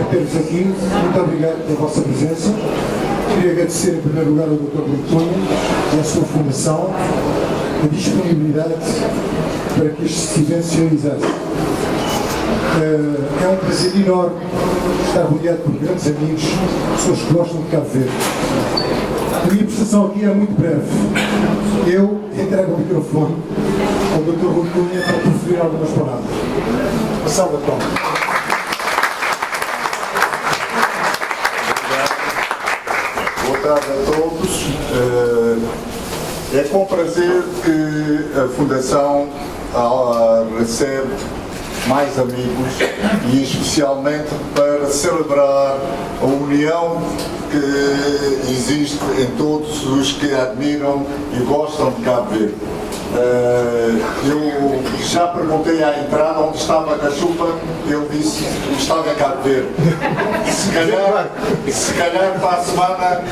ter-vos aqui. Muito obrigado pela vossa presença. Queria agradecer em primeiro lugar ao Dr. Rui Cunha e à sua fundação a disponibilidade para que este evento se realizasse. É um prazer enorme estar rodeado por grandes amigos, pessoas que gostam de Cabo Verde. A minha prestação aqui é muito breve. Eu entrego o microfone ao Dr. Rui Cunha para proferir algumas palavras. Uma salva de palmas. Boa tarde a todos. É com prazer que a Fundação recebe mais amigos e especialmente para celebrar a união que existe em todos os que admiram e gostam de Cabo Verde. Eu já perguntei à entrada onde estava a cachupa, ele disse que estava em Cabo Verde. Se calhar para a semana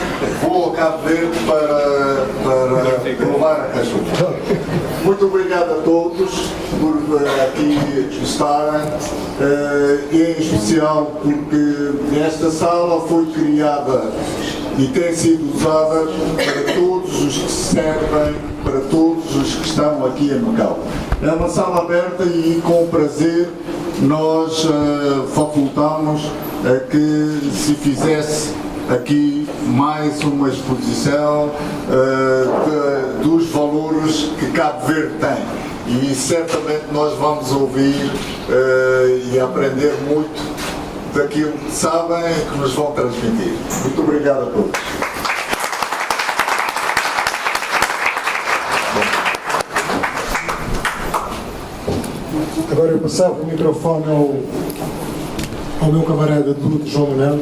vou a Cabo Verde para provar a cachupa. Muito obrigado a todos por aqui estarem, e em especial porque esta sala foi criada e tem sido usada para todos os que servem, para todos os que estão aqui em Macau. É uma sala aberta e com prazer nós facultamos que se fizesse aqui mais uma exposição dos valores que Cabo Verde tem. E certamente nós vamos ouvir e aprender muito daquilo que sabem e que nos vão transmitir. Muito obrigado a todos. Agora eu passava o microfone ao meu camarada de luto, João Manuel.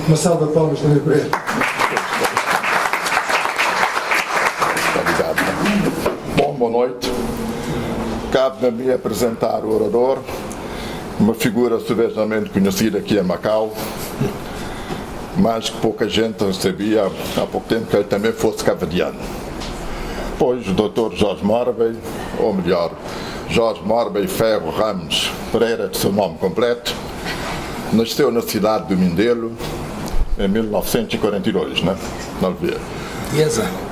Uma salva de palmas também para ele. Obrigado. Bom, boa noite. Cabe-me a mim apresentar o orador, uma figura subejamente conhecida aqui em Macau, mas que pouca gente sabia há pouco tempo que ele também fosse cabo-verdiano. Pois o Dr. Jorge Morbey, ou melhor, Jorge Morbey Ferro Ramos Pereira, de seu nome completo, nasceu na cidade do Mindelo em 1942, né? Não vê.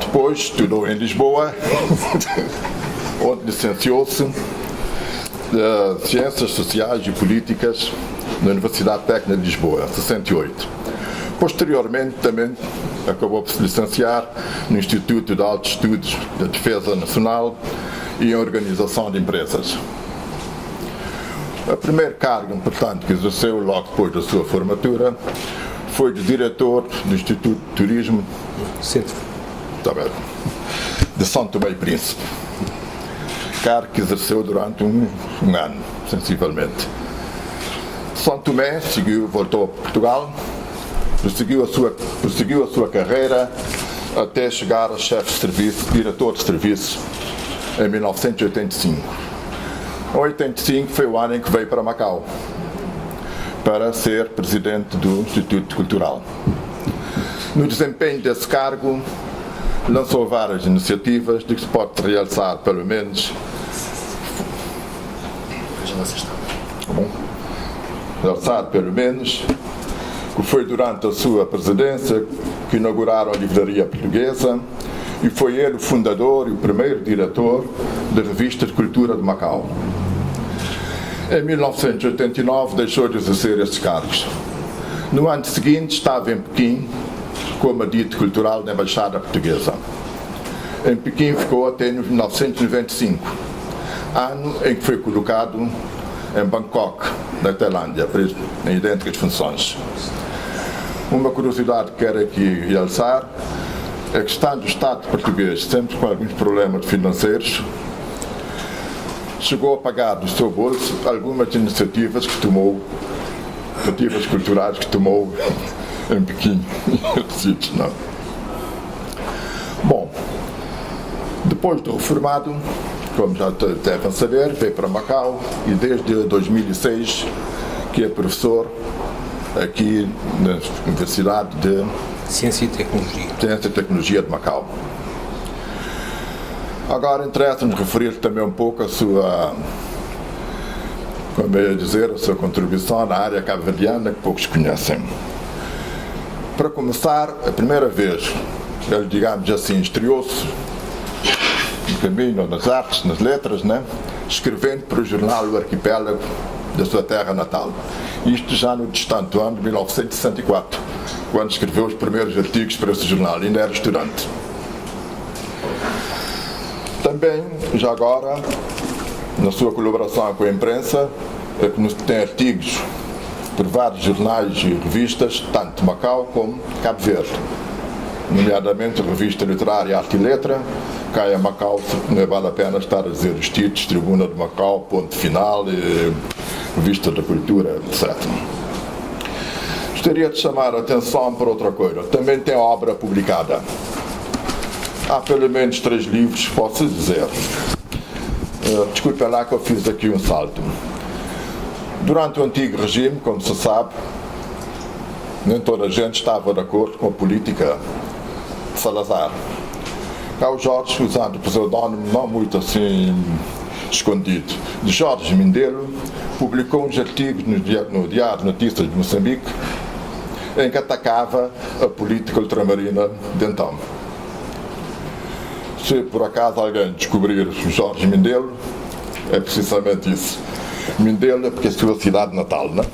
Depois estudou em Lisboa, onde licenciou-se de Ciências Sociais e Políticas na Universidade Técnica de Lisboa, em 68. Posteriormente também acabou por se licenciar no Instituto de Altos Estudos da Defesa Nacional e em Organização de Empresas. O primeiro cargo importante que exerceu logo depois da sua formatura foi de diretor do Instituto de Turismo de São Tomé e Príncipe, cargo que exerceu durante um ano, sensivelmente. São Tomé voltou a Portugal, prosseguiu a sua carreira até chegar a chefe de serviço, diretor de serviço, em 1985. Em 85 foi o ano em que veio para Macau para ser presidente do Instituto Cultural. No desempenho desse cargo, lançou várias iniciativas de que se pode realçar pelo menos que foi durante a sua presidência que inauguraram a Livraria Portuguesa e foi ele o fundador e o primeiro diretor da Revista de Cultura de Macau. Em 1989 deixou de exercer estes cargos. No ano seguinte estava em Pequim como adito cultural da Embaixada Portuguesa. Em Pequim ficou até 1995, ano em que foi colocado em Bangkok, na Tailândia, em idênticas funções. Uma curiosidade que quero aqui realçar é que, estando o Estado português sempre com alguns problemas financeiros, chegou a pagar do seu bolso algumas iniciativas que tomou, iniciativas culturais que tomou em Pequim e outros sítios, não. Bom, depois de reformado, como já devem saber, veio para Macau e desde 2006 que é professor aqui na Universidade de Ciência e Tecnologia de Macau. Agora interessa-nos referir também um pouco a sua como eu ia dizer, a sua contribuição na área cabo-verdiana que poucos conhecem. Para começar, a primeira vez, ele, digamos assim, estreou-se no caminho, nas artes, nas letras, né? Escrevendo para o jornal O Arquipélago da sua terra natal. Isto já no distante ano de 1964, quando escreveu os primeiros artigos para esse jornal, ainda era estudante. Também, já agora, na sua colaboração com a imprensa, tem artigos por vários jornais e revistas, tanto de Macau como Cabo Verde, nomeadamente a revista literária Arte e Letra, Caia Macau, não vale a pena estar a dizer os títulos, Tribuna de Macau, Ponto Final, Revista da Cultura, etc. Gostaria de chamar a atenção para outra coisa. Também tem obra publicada. Há pelo menos 3 livros, posso dizer. Desculpe lá que eu fiz aqui um salto. Durante o antigo regime, como se sabe, nem toda a gente estava de acordo com a política de Salazar. Cá o Jorge, usando o pseudónimo não muito assim escondido, de Jorge Mindelo, publicou uns artigos no Diário de Notícias de Moçambique em que atacava a política ultramarina de então. Se por acaso alguém descobrir o Jorge Mindelo, é precisamente isso. Mindelo é porque é a sua cidade natal, não é?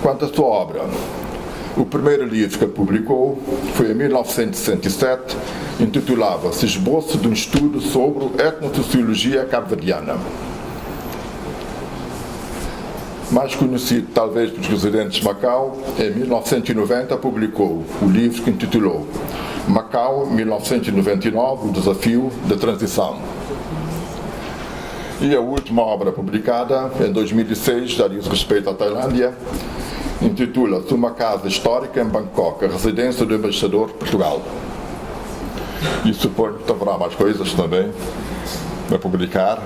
Quanto à sua obra, o primeiro livro que publicou foi em 1967, intitulava-se Esboço de um Estudo sobre Etnosociologia Cabo-Verdiana. Mais conhecido talvez pelos residentes de Macau, em 1990 publicou o livro que intitulou Macau, 1999, o desafio da transição. E a última obra publicada, em 2006, já diz respeito à Tailândia, intitula-se Uma Casa Histórica em Bangkok, a residência do embaixador de Portugal. E suponho que haverá mais coisas também a publicar,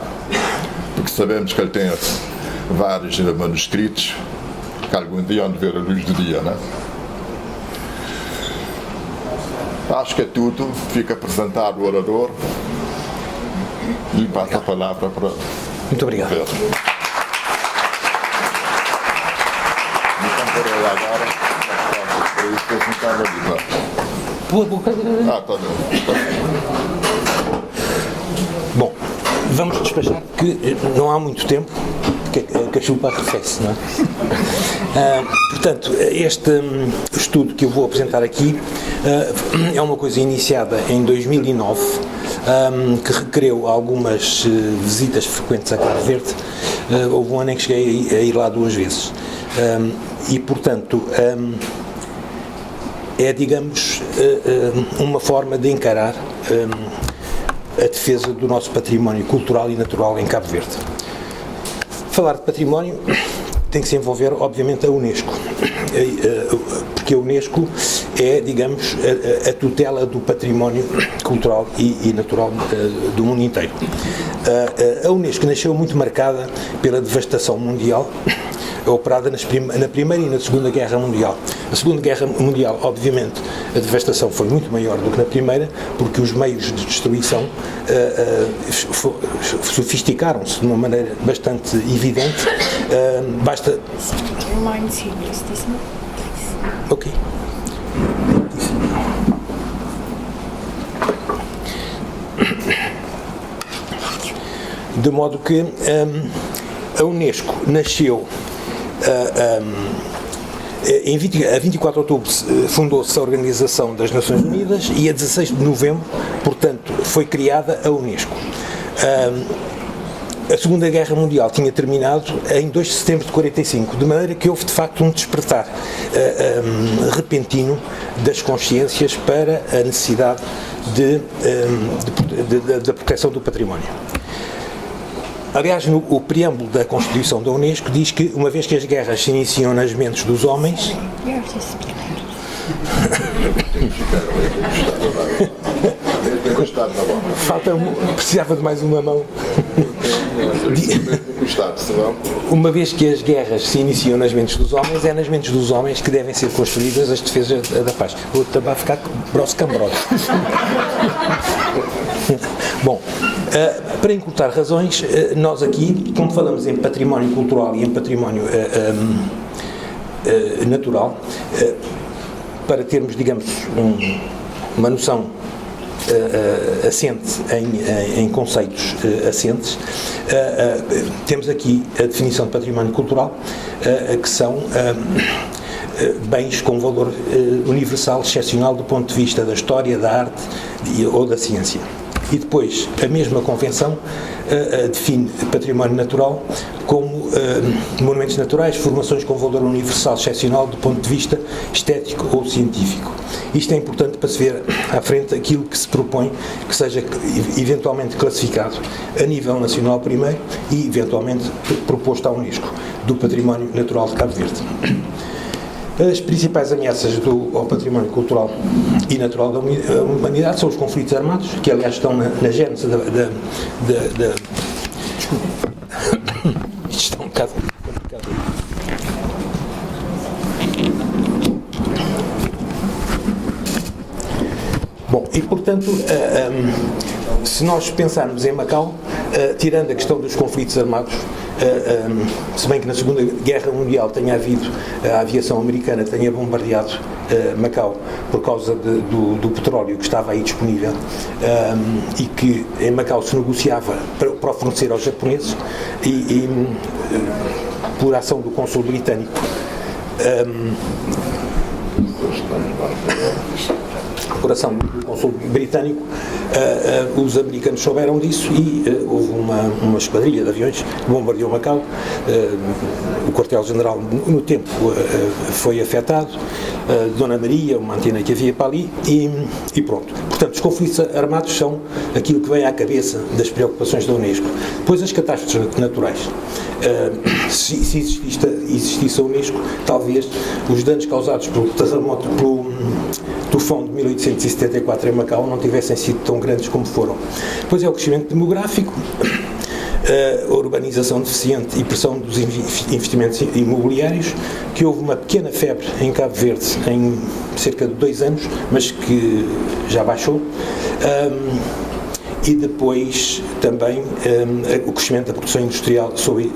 porque sabemos que ele tem vários manuscritos que algum dia hão de ver a luz do dia, não é? Acho que é tudo. Fica apresentado o orador e passo a palavra para muito obrigado. Pedro. Bom, vamos despachar porque não há muito tempo que a chupa arrefece, não é? Portanto, este estudo que eu vou apresentar aqui é uma coisa iniciada em 2009, que requereu algumas visitas frequentes a Cabo Verde. Houve um ano em que cheguei a ir lá 2 vezes. E, portanto, é, digamos, uma forma de encarar a defesa do nosso património cultural e natural em Cabo Verde. Falar de património tem que se envolver, obviamente, a Unesco, porque a Unesco é, digamos, a tutela do património cultural e natural do mundo inteiro. A Unesco nasceu muito marcada pela devastação mundial operada na Primeira e na Segunda Guerra Mundial. Na Segunda Guerra Mundial, obviamente, a devastação foi muito maior do que na Primeira, porque os meios de destruição sofisticaram-se de uma maneira bastante evidente. Basta... Ok. De modo que a Unesco nasceu a 24 de outubro fundou-se a Organização das Nações Unidas e a 16 de novembro, portanto, foi criada a Unesco. A Segunda Guerra Mundial tinha terminado em 2 de setembro de 45, de maneira que houve de facto um despertar repentino das consciências para a necessidade da proteção do património. Aliás, o preâmbulo da Constituição da Unesco diz que, uma vez que as guerras se iniciam nas mentes dos homens, Encostado na bola. Precisava de mais uma mão. Encostado, se não. Uma vez que as guerras se iniciam nas mentes dos homens, é nas mentes dos homens que devem ser construídas as defesas da paz. Vou também ficar broscambroso. Bom, para encurtar razões, nós aqui, como falamos em património cultural e em património natural, para termos, digamos, uma noção assente em conceitos assentes, temos aqui a definição de património cultural, que são bens com valor universal, excepcional do ponto de vista da história, da arte ou da ciência. E depois, a mesma Convenção define património natural como monumentos naturais, formações com valor universal excepcional do ponto de vista estético ou científico. Isto é importante para se ver à frente aquilo que se propõe que seja eventualmente classificado a nível nacional primeiro e eventualmente proposto à Unesco, do património natural de Cabo Verde. As principais ameaças ao património cultural e natural da humanidade são os conflitos armados, que aliás estão na gênese Isto está um bocado complicado. Bom, e portanto, se nós pensarmos em Macau, tirando a questão dos conflitos armados, se bem que na Segunda Guerra Mundial tenha havido a aviação americana tenha bombardeado Macau por causa do petróleo que estava aí disponível, e que em Macau se negociava para fornecer aos japoneses e por ação do cônsul britânico, por ação do cônsul britânico, os americanos souberam disso e houve uma esquadrilha de aviões que bombardeou Macau. O quartel-general no tempo foi afetado, Dona Maria, uma antena que havia para ali e pronto. Portanto, os conflitos armados são aquilo que vem à cabeça das preocupações da Unesco. Depois as catástrofes naturais. Se existisse a Unesco, talvez os danos causados pelo terremoto, pelo tufão de 1874 em Macau não tivessem sido tão grandes como foram. Depois é o crescimento demográfico, a urbanização deficiente e pressão dos investimentos imobiliários, que houve uma pequena febre em Cabo Verde em cerca de 2 anos, mas que já baixou. E depois também o crescimento da produção industrial sob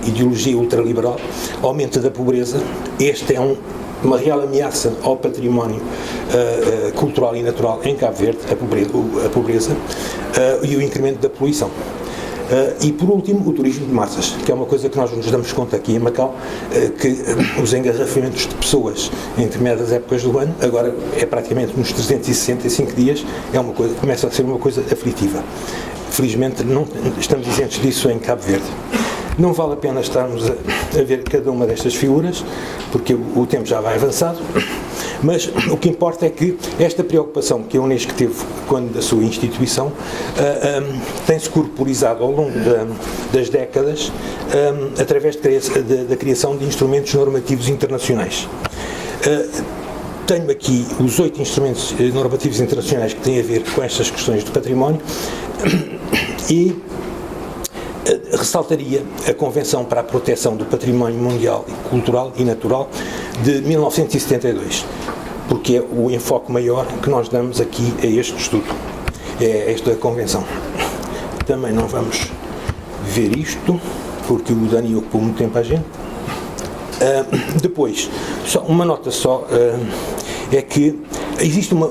ideologia ultraliberal, aumento da pobreza. Este é uma real ameaça ao património cultural e natural em Cabo Verde, a pobreza e o incremento da poluição. E por último, o turismo de massas, que é uma coisa que nós nos damos conta aqui em Macau, que os engarrafamentos de pessoas em determinadas épocas do ano, agora é praticamente nos 365 dias, começa a ser uma coisa aflitiva. Felizmente não estamos isentos disso em Cabo Verde. Não vale a pena estarmos a ver cada uma destas figuras, porque o tempo já vai avançado, mas o que importa é que esta preocupação que a Unesco teve quando da sua instituição tem-se corporizado ao longo das décadas através da criação de instrumentos normativos internacionais. Tenho aqui os 8 instrumentos normativos internacionais que têm a ver com estas questões do património e ressaltaria a Convenção para a Proteção do Património Mundial, Cultural e Natural de 1972, porque é o enfoque maior que nós damos aqui a este estudo, é esta Convenção. Também não vamos ver isto, porque o Dani ocupou muito tempo a gente. Depois, só uma nota só, é que existe uma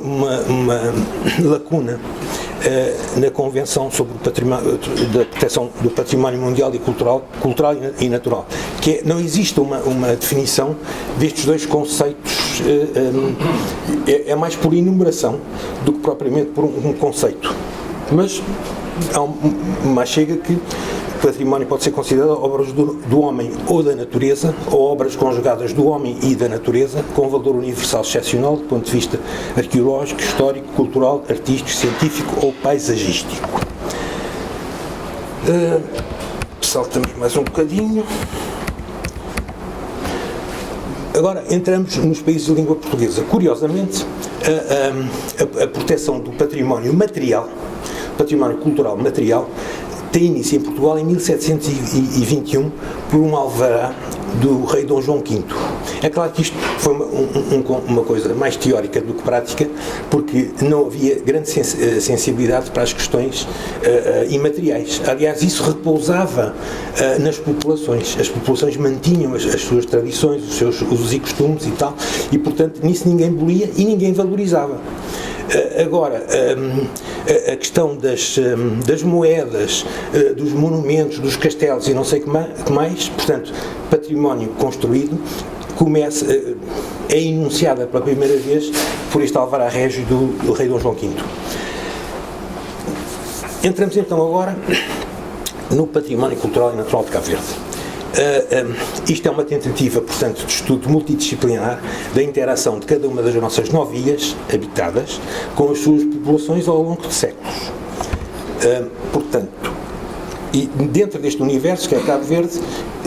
lacuna na Convenção sobre da proteção do património mundial e cultural e natural, que não existe uma definição destes dois conceitos, é mais por enumeração do que propriamente por um conceito, mas há uma chega que o património pode ser considerado obras do homem ou da natureza, ou obras conjugadas do homem e da natureza, com valor universal excepcional do ponto de vista arqueológico, histórico, cultural, artístico, científico ou paisagístico. Saltamos mais um bocadinho. Agora entramos nos países de língua portuguesa. Curiosamente, a proteção do património material, património cultural material, tem início em Portugal em 1721 por um alvará do rei Dom João V. É claro que isto foi uma coisa mais teórica do que prática, porque não havia grande sensibilidade para as questões imateriais. Aliás, isso repousava nas populações. As populações mantinham as suas tradições, os seus usos e costumes e tal, e portanto nisso ninguém bolia e ninguém valorizava. Agora, a questão das moedas, dos monumentos, dos castelos e não sei o que mais, portanto, património construído, é enunciada pela primeira vez por este alvará régio do rei Dom João V. Entramos então agora no património cultural e natural de Cabo Verde. Isto é uma tentativa, portanto, de estudo multidisciplinar da interação de cada uma das nossas 9 ilhas habitadas com as suas populações ao longo de séculos. Portanto, e dentro deste universo que é Cabo Verde,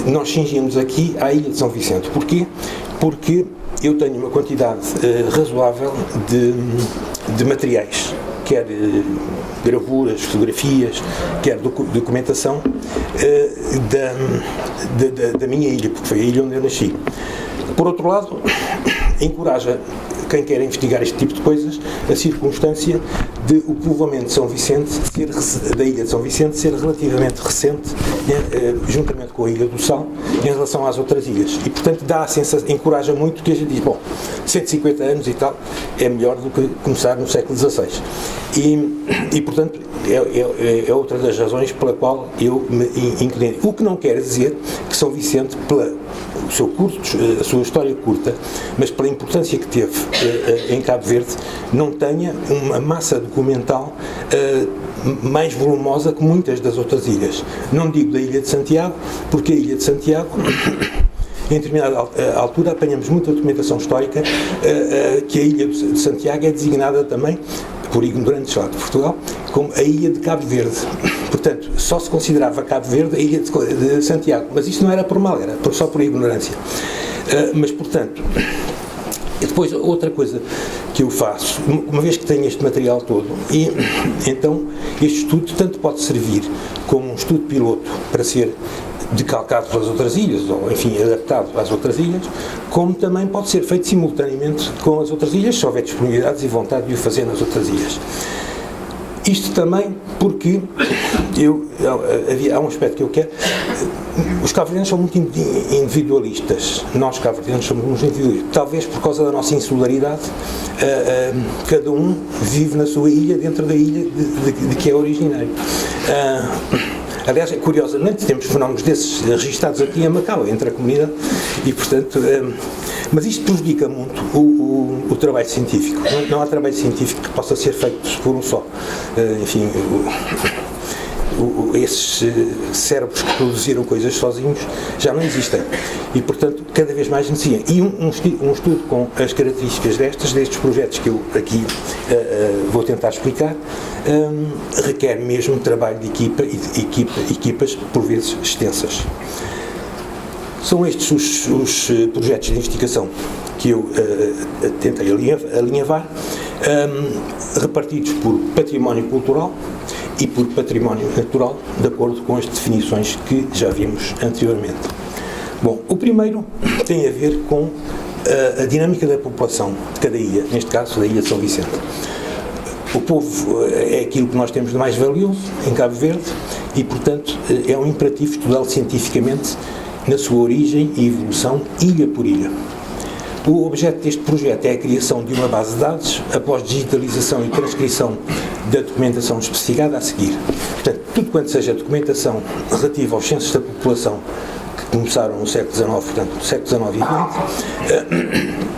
nós cingimos aqui à Ilha de São Vicente. Porquê? Porque eu tenho uma quantidade razoável de materiais, quer gravuras, fotografias, quer documentação da minha ilha, porque foi a ilha onde eu nasci. Por outro lado, encoraja quem quer investigar este tipo de coisas a circunstância de o povoamento de São Vicente, da ilha de São Vicente, ser relativamente recente, juntamente com a Ilha do Sal, em relação às outras ilhas. E, portanto, encoraja muito que a gente diz, bom, 150 anos e tal, é melhor do que começar no século XVI. E portanto, é outra das razões pela qual eu me inclinei. O que não quer dizer que São Vicente, a sua história curta, mas pela importância que teve em Cabo Verde, não tenha uma massa documental mais volumosa que muitas das outras ilhas. Não digo da Ilha de Santiago, porque a Ilha de Santiago, em determinada altura, apanhamos muita documentação histórica que a Ilha de Santiago é designada também, por ignorantes lá de Portugal, como a Ilha de Cabo Verde. Portanto, só se considerava Cabo Verde a Ilha de Santiago, mas isso não era por mal, era só por ignorância. Mas, portanto, e depois outra coisa que eu faço, uma vez que tenho este material todo, e então este estudo tanto pode servir como um estudo piloto para ser decalcado pelas outras ilhas, ou enfim, adaptado às outras ilhas, como também pode ser feito simultaneamente com as outras ilhas, se houver disponibilidades e vontade de o fazer nas outras ilhas. Isto também porque há um aspecto que eu quero. Os cabo-verdianos são muito individualistas. Nós, cabo-verdianos, somos muito individualistas. Talvez por causa da nossa insularidade, cada um vive na sua ilha, dentro da ilha de que é originário. Aliás, curiosamente, temos fenómenos desses registados aqui em Macau, entre a comunidade, e portanto, mas isto prejudica muito o trabalho científico. Não há trabalho científico que possa ser feito por um só. Enfim, esses cérebros que produziram coisas sozinhos já não existem. E, portanto, cada vez mais necessitam. E um estudo com as características destes projetos que eu aqui vou tentar explicar, requer mesmo trabalho de equipas por vezes extensas. São estes os projetos de investigação que eu tentei alinhavar, repartidos por património cultural e por património natural, de acordo com as definições que já vimos anteriormente. Bom, o primeiro tem a ver com a dinâmica da população de cada ilha, neste caso da Ilha de São Vicente. O povo é aquilo que nós temos de mais valioso em Cabo Verde e, portanto, é um imperativo estudá-lo cientificamente na sua origem e evolução, ilha por ilha. O objeto deste projeto é a criação de uma base de dados após digitalização e transcrição da documentação especificada a seguir. Portanto, tudo quanto seja documentação relativa aos censos da população que começaram no século XIX, portanto, no século XIX e XX,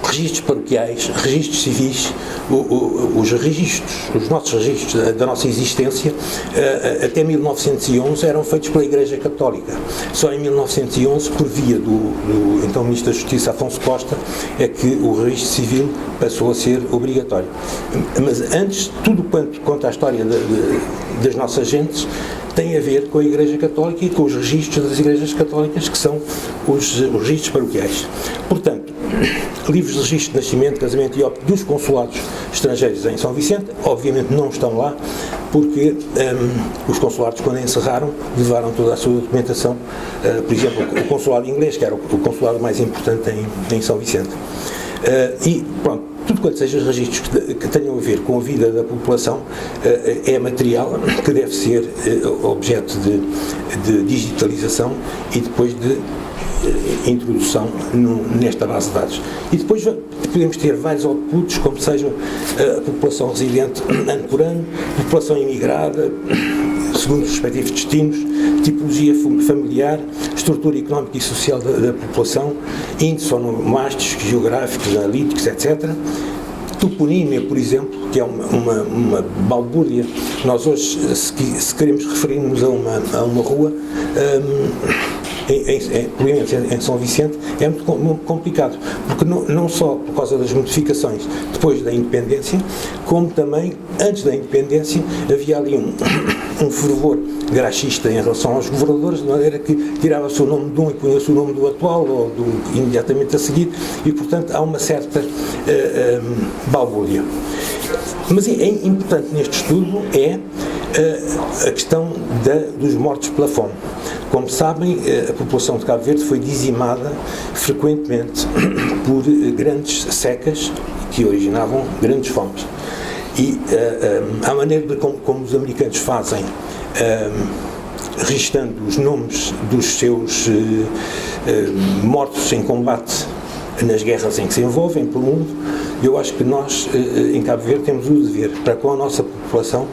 registros paroquiais, registros civis, os nossos registros da nossa existência, até 1911 eram feitos pela Igreja Católica. Só em 1911, por via do então Ministro da Justiça, Afonso Costa, é que o registro civil passou a ser obrigatório. Mas antes, tudo quanto à história das nossas gentes tem a ver com a Igreja Católica e com os registros das Igrejas Católicas, que são os registros paroquiais. Portanto, livros de registro de nascimento, casamento e óbito dos consulados estrangeiros em São Vicente, obviamente não estão lá, porque os consulados, quando encerraram, levaram toda a sua documentação, por exemplo, o consulado inglês, que era o consulado mais importante em São Vicente. E pronto, tudo quanto seja registros que tenham a ver com a vida da população é material que deve ser objeto de digitalização e depois de introdução nesta base de dados. E depois podemos ter vários outputs, como sejam a população residente ano por ano, população imigrada, segundo os respectivos destinos, tipologia familiar, estrutura económica e social da população, índices onomásticos, geográficos, analíticos, etc. Toponímia, por exemplo, que é uma balbúrdia. Nós hoje, se queremos referir-nos a uma rua, em São Vicente, é muito complicado, porque não só por causa das modificações depois da independência, como também antes da independência havia ali um fervor graxista em relação aos governadores, de maneira que tirava-se o nome de um e punha-se o nome do atual ou do imediatamente a seguir, e portanto há uma certa balbúrdia. Mas é importante neste estudo a questão dos mortos pela fome. Como sabem, a população de Cabo Verde foi dizimada frequentemente por grandes secas que originavam grandes fomes. E a maneira de como os americanos fazem, registando os nomes dos seus mortos em combate nas guerras em que se envolvem pelo mundo, eu acho que nós, em Cabo Verde, temos o dever, para com a nossa população,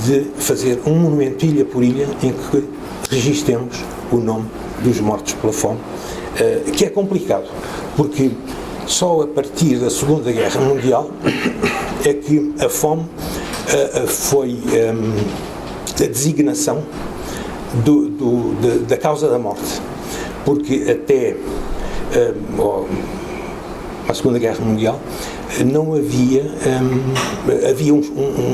de fazer um monumento ilha por ilha em que registremos o nome dos mortos pela fome, que é complicado, porque só a partir da Segunda Guerra Mundial é que a fome foi a designação da causa da morte, porque até a Segunda Guerra Mundial não havia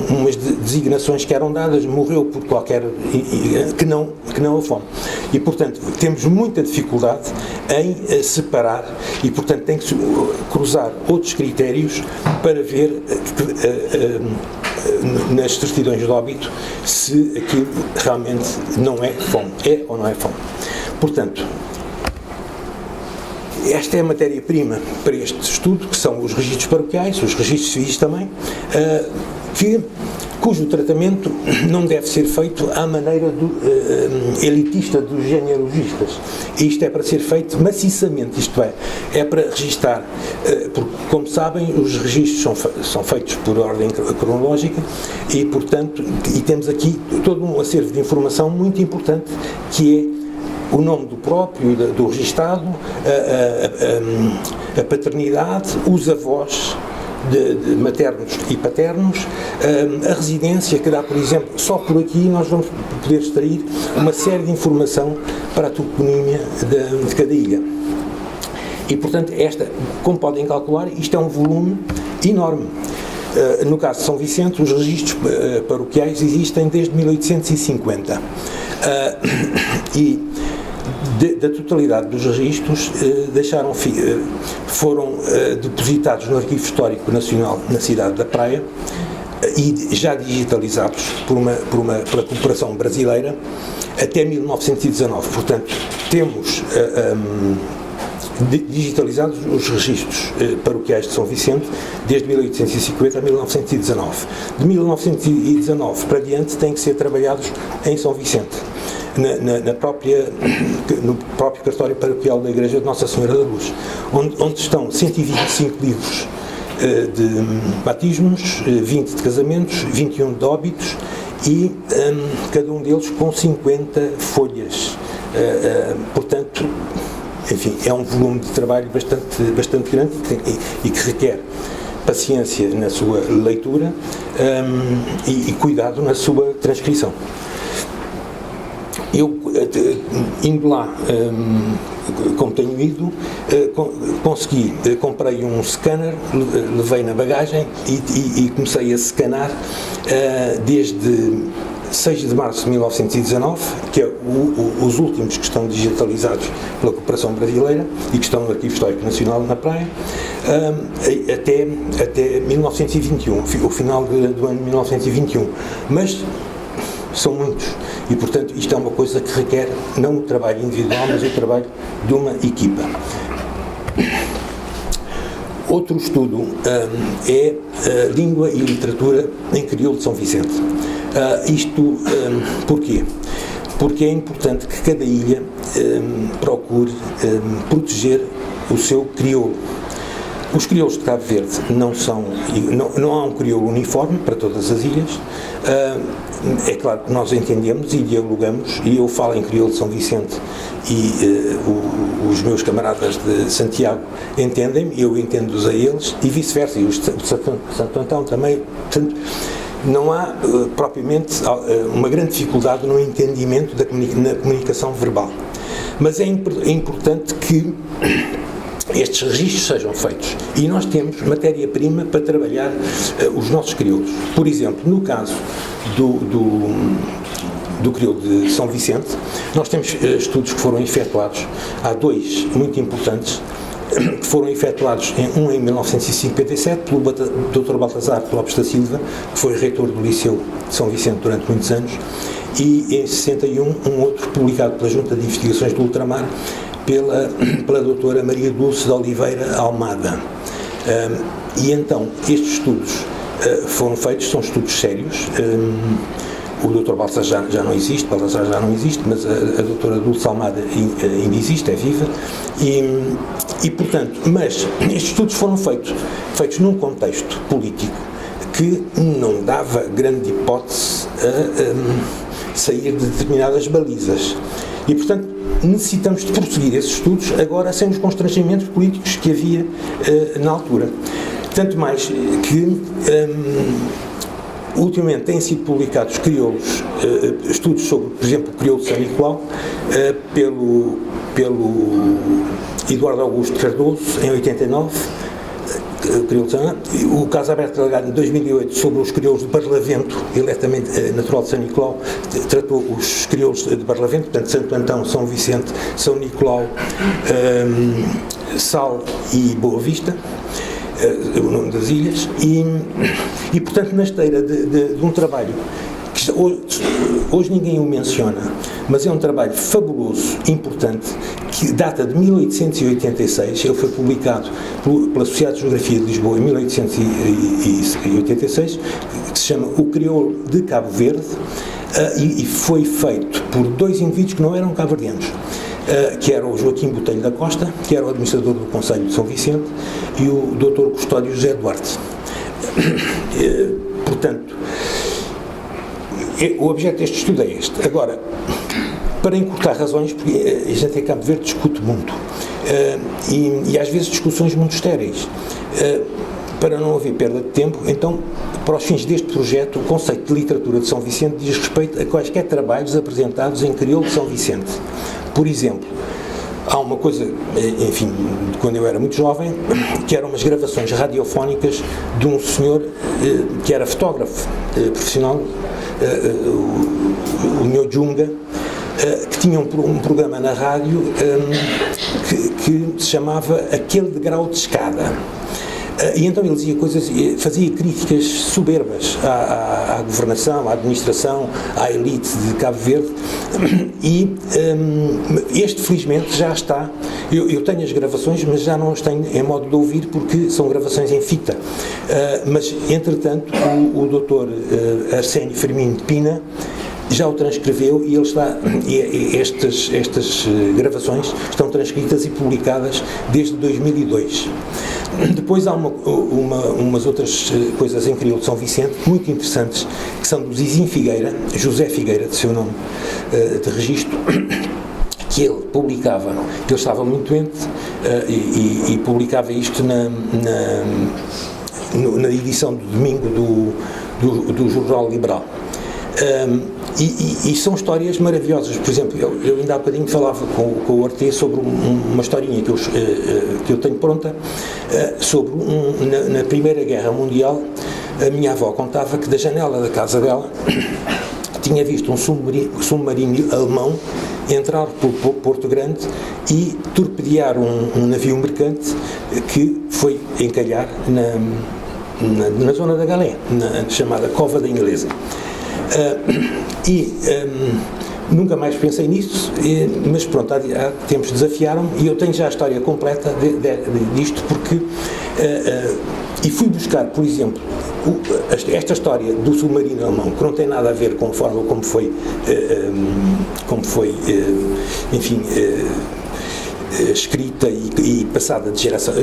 umas designações que eram dadas, morreu por qualquer que não a fome, e portanto temos muita dificuldade em separar, e portanto tem que se cruzar outros critérios para ver nas certidões de óbito se aquilo realmente não é fome, é ou não é fome. Portanto, esta é a matéria-prima para este estudo, que são os registros paroquiais, os registros civis também, cujo tratamento não deve ser feito à maneira elitista dos genealogistas. Isto é para ser feito maciçamente, isto é para registar, porque, como sabem, os registros são feitos por ordem cronológica e, portanto, temos aqui todo um acervo de informação muito importante, que é o nome do próprio, do registado, a paternidade, os avós de maternos e paternos, a residência, que dá, por exemplo, só por aqui nós vamos poder extrair uma série de informação para a toponímia de cada ilha. E, portanto, como podem calcular, isto é um volume enorme. No caso de São Vicente, os registros paroquiais existem desde 1850. E da totalidade dos registros foram depositados no Arquivo Histórico Nacional na cidade da Praia e já digitalizados pela cooperação brasileira até 1919. Portanto, temos digitalizados os registros paroquiais de São Vicente desde 1850 a 1919. De 1919 para diante têm que ser trabalhados em São Vicente, no próprio cartório paroquial da Igreja de Nossa Senhora da Luz, onde estão 125 livros de batismos, 20 de casamentos, 21 de óbitos e cada um deles com 50 folhas. Portanto, enfim, é um volume de trabalho bastante grande e que requer paciência na sua leitura e cuidado na sua transcrição. Eu, indo lá, como tenho ido, comprei um scanner, levei na bagagem e comecei a scanar desde 6 de março de 1919, que é os últimos que estão digitalizados pela Cooperação Brasileira e que estão no Arquivo Histórico Nacional na Praia, até 1921, o final do ano de 1921. Mas são muitos e, portanto, isto é uma coisa que requer não o trabalho individual, mas o trabalho de uma equipa. Outro estudo é língua e literatura em crioulo de São Vicente. Isto porquê? Porque é importante que cada ilha procure proteger o seu crioulo. Os crioulos de Cabo Verde não há um crioulo uniforme para todas as ilhas. É claro que nós entendemos e dialogamos, e eu falo em crioulo de São Vicente e os meus camaradas de Santiago entendem-me, eu entendo-os a eles, e vice-versa, e os de Santo Antão também. Portanto, não há propriamente uma grande dificuldade no entendimento na comunicação verbal. Mas é importante que estes registros sejam feitos, e nós temos matéria-prima para trabalhar os nossos crioulos. Por exemplo, no caso do crioulo de São Vicente, nós temos estudos que foram efetuados, há dois muito importantes, que foram efetuados, um em 1957 pelo Dr. Baltazar Lopes da Silva, que foi reitor do Liceu de São Vicente durante muitos anos, e em 61 um outro publicado pela Junta de Investigações do Ultramar pela doutora Maria Dulce de Oliveira Almada. E então, estes estudos foram feitos, são estudos sérios. O Dr. Baltazar já não existe, mas a doutora Dulce Almada ainda existe, é viva, e portanto, mas estes estudos foram feitos num contexto político que não dava grande hipótese a sair de determinadas balizas. E, portanto, necessitamos de prosseguir esses estudos agora sem os constrangimentos políticos que havia na altura. Tanto mais que ultimamente têm sido publicados crioulos, estudos sobre, por exemplo, o crioulo de São Nicolau, pelo Eduardo Augusto Cardoso, em 89, o caso Alberto Delgado, em 2008, sobre os crioulos de Barlavento, eletamente natural de São Nicolau, tratou os crioulos de Barlavento, portanto, Santo Antão, São Vicente, São Nicolau, Sal e Boa Vista, o nome das ilhas, e portanto, na esteira de um trabalho que hoje ninguém o menciona, mas é um trabalho fabuloso, importante, que data de 1886, ele foi publicado pela Sociedade de Geografia de Lisboa em 1886, que se chama O Crioulo de Cabo Verde, e foi feito por dois indivíduos que não eram cabo-verdianos, que era o Joaquim Botelho da Costa, que era o administrador do Conselho de São Vicente, e o Dr. Custódio José Duarte. Portanto, o objeto deste estudo é este. Agora, para encurtar razões, porque a gente em Cabo Verde discute muito, e às vezes discussões muito estéreis, para não haver perda de tempo, então, para os fins deste projeto, o conceito de literatura de São Vicente diz respeito a quaisquer trabalhos apresentados em crioulo de São Vicente. Por exemplo, há uma coisa, enfim, de quando eu era muito jovem, que eram umas gravações radiofónicas de um senhor que era fotógrafo profissional, o Nho Junga, que tinha um programa na rádio que se chamava Aquele Degrau de Escada. E então ele dizia coisas, fazia críticas soberbas à governação, à administração, à elite de Cabo Verde, e este felizmente já está, eu tenho as gravações, mas já não as tenho em modo de ouvir porque são gravações em fita, mas entretanto o doutor Arsénio Firmino de Pina já o transcreveu e ele está, estas gravações estão transcritas e publicadas desde 2002. Depois há umas outras coisas em crioulo de São Vicente muito interessantes, que são do Zizim Figueira, José Figueira, de seu nome de registro, que ele publicava, ele estava muito doente e publicava isto na edição do domingo do Jornal Liberal. E são histórias maravilhosas. Por exemplo, eu ainda há bocadinho falava com o Ortê sobre uma historinha que eu tenho pronta, sobre na Primeira Guerra Mundial. A minha avó contava que da janela da casa dela tinha visto um submarino alemão entrar por Porto Grande e torpedear um navio mercante que foi encalhar na zona da Galé, na chamada Cova da Inglesa. Nunca mais pensei nisso, mas pronto, há tempos desafiaram-me e eu tenho já a história completa disto, porque e fui buscar, por exemplo, esta história do submarino alemão, que não tem nada a ver com a forma como foi enfim, escrita e passada de geração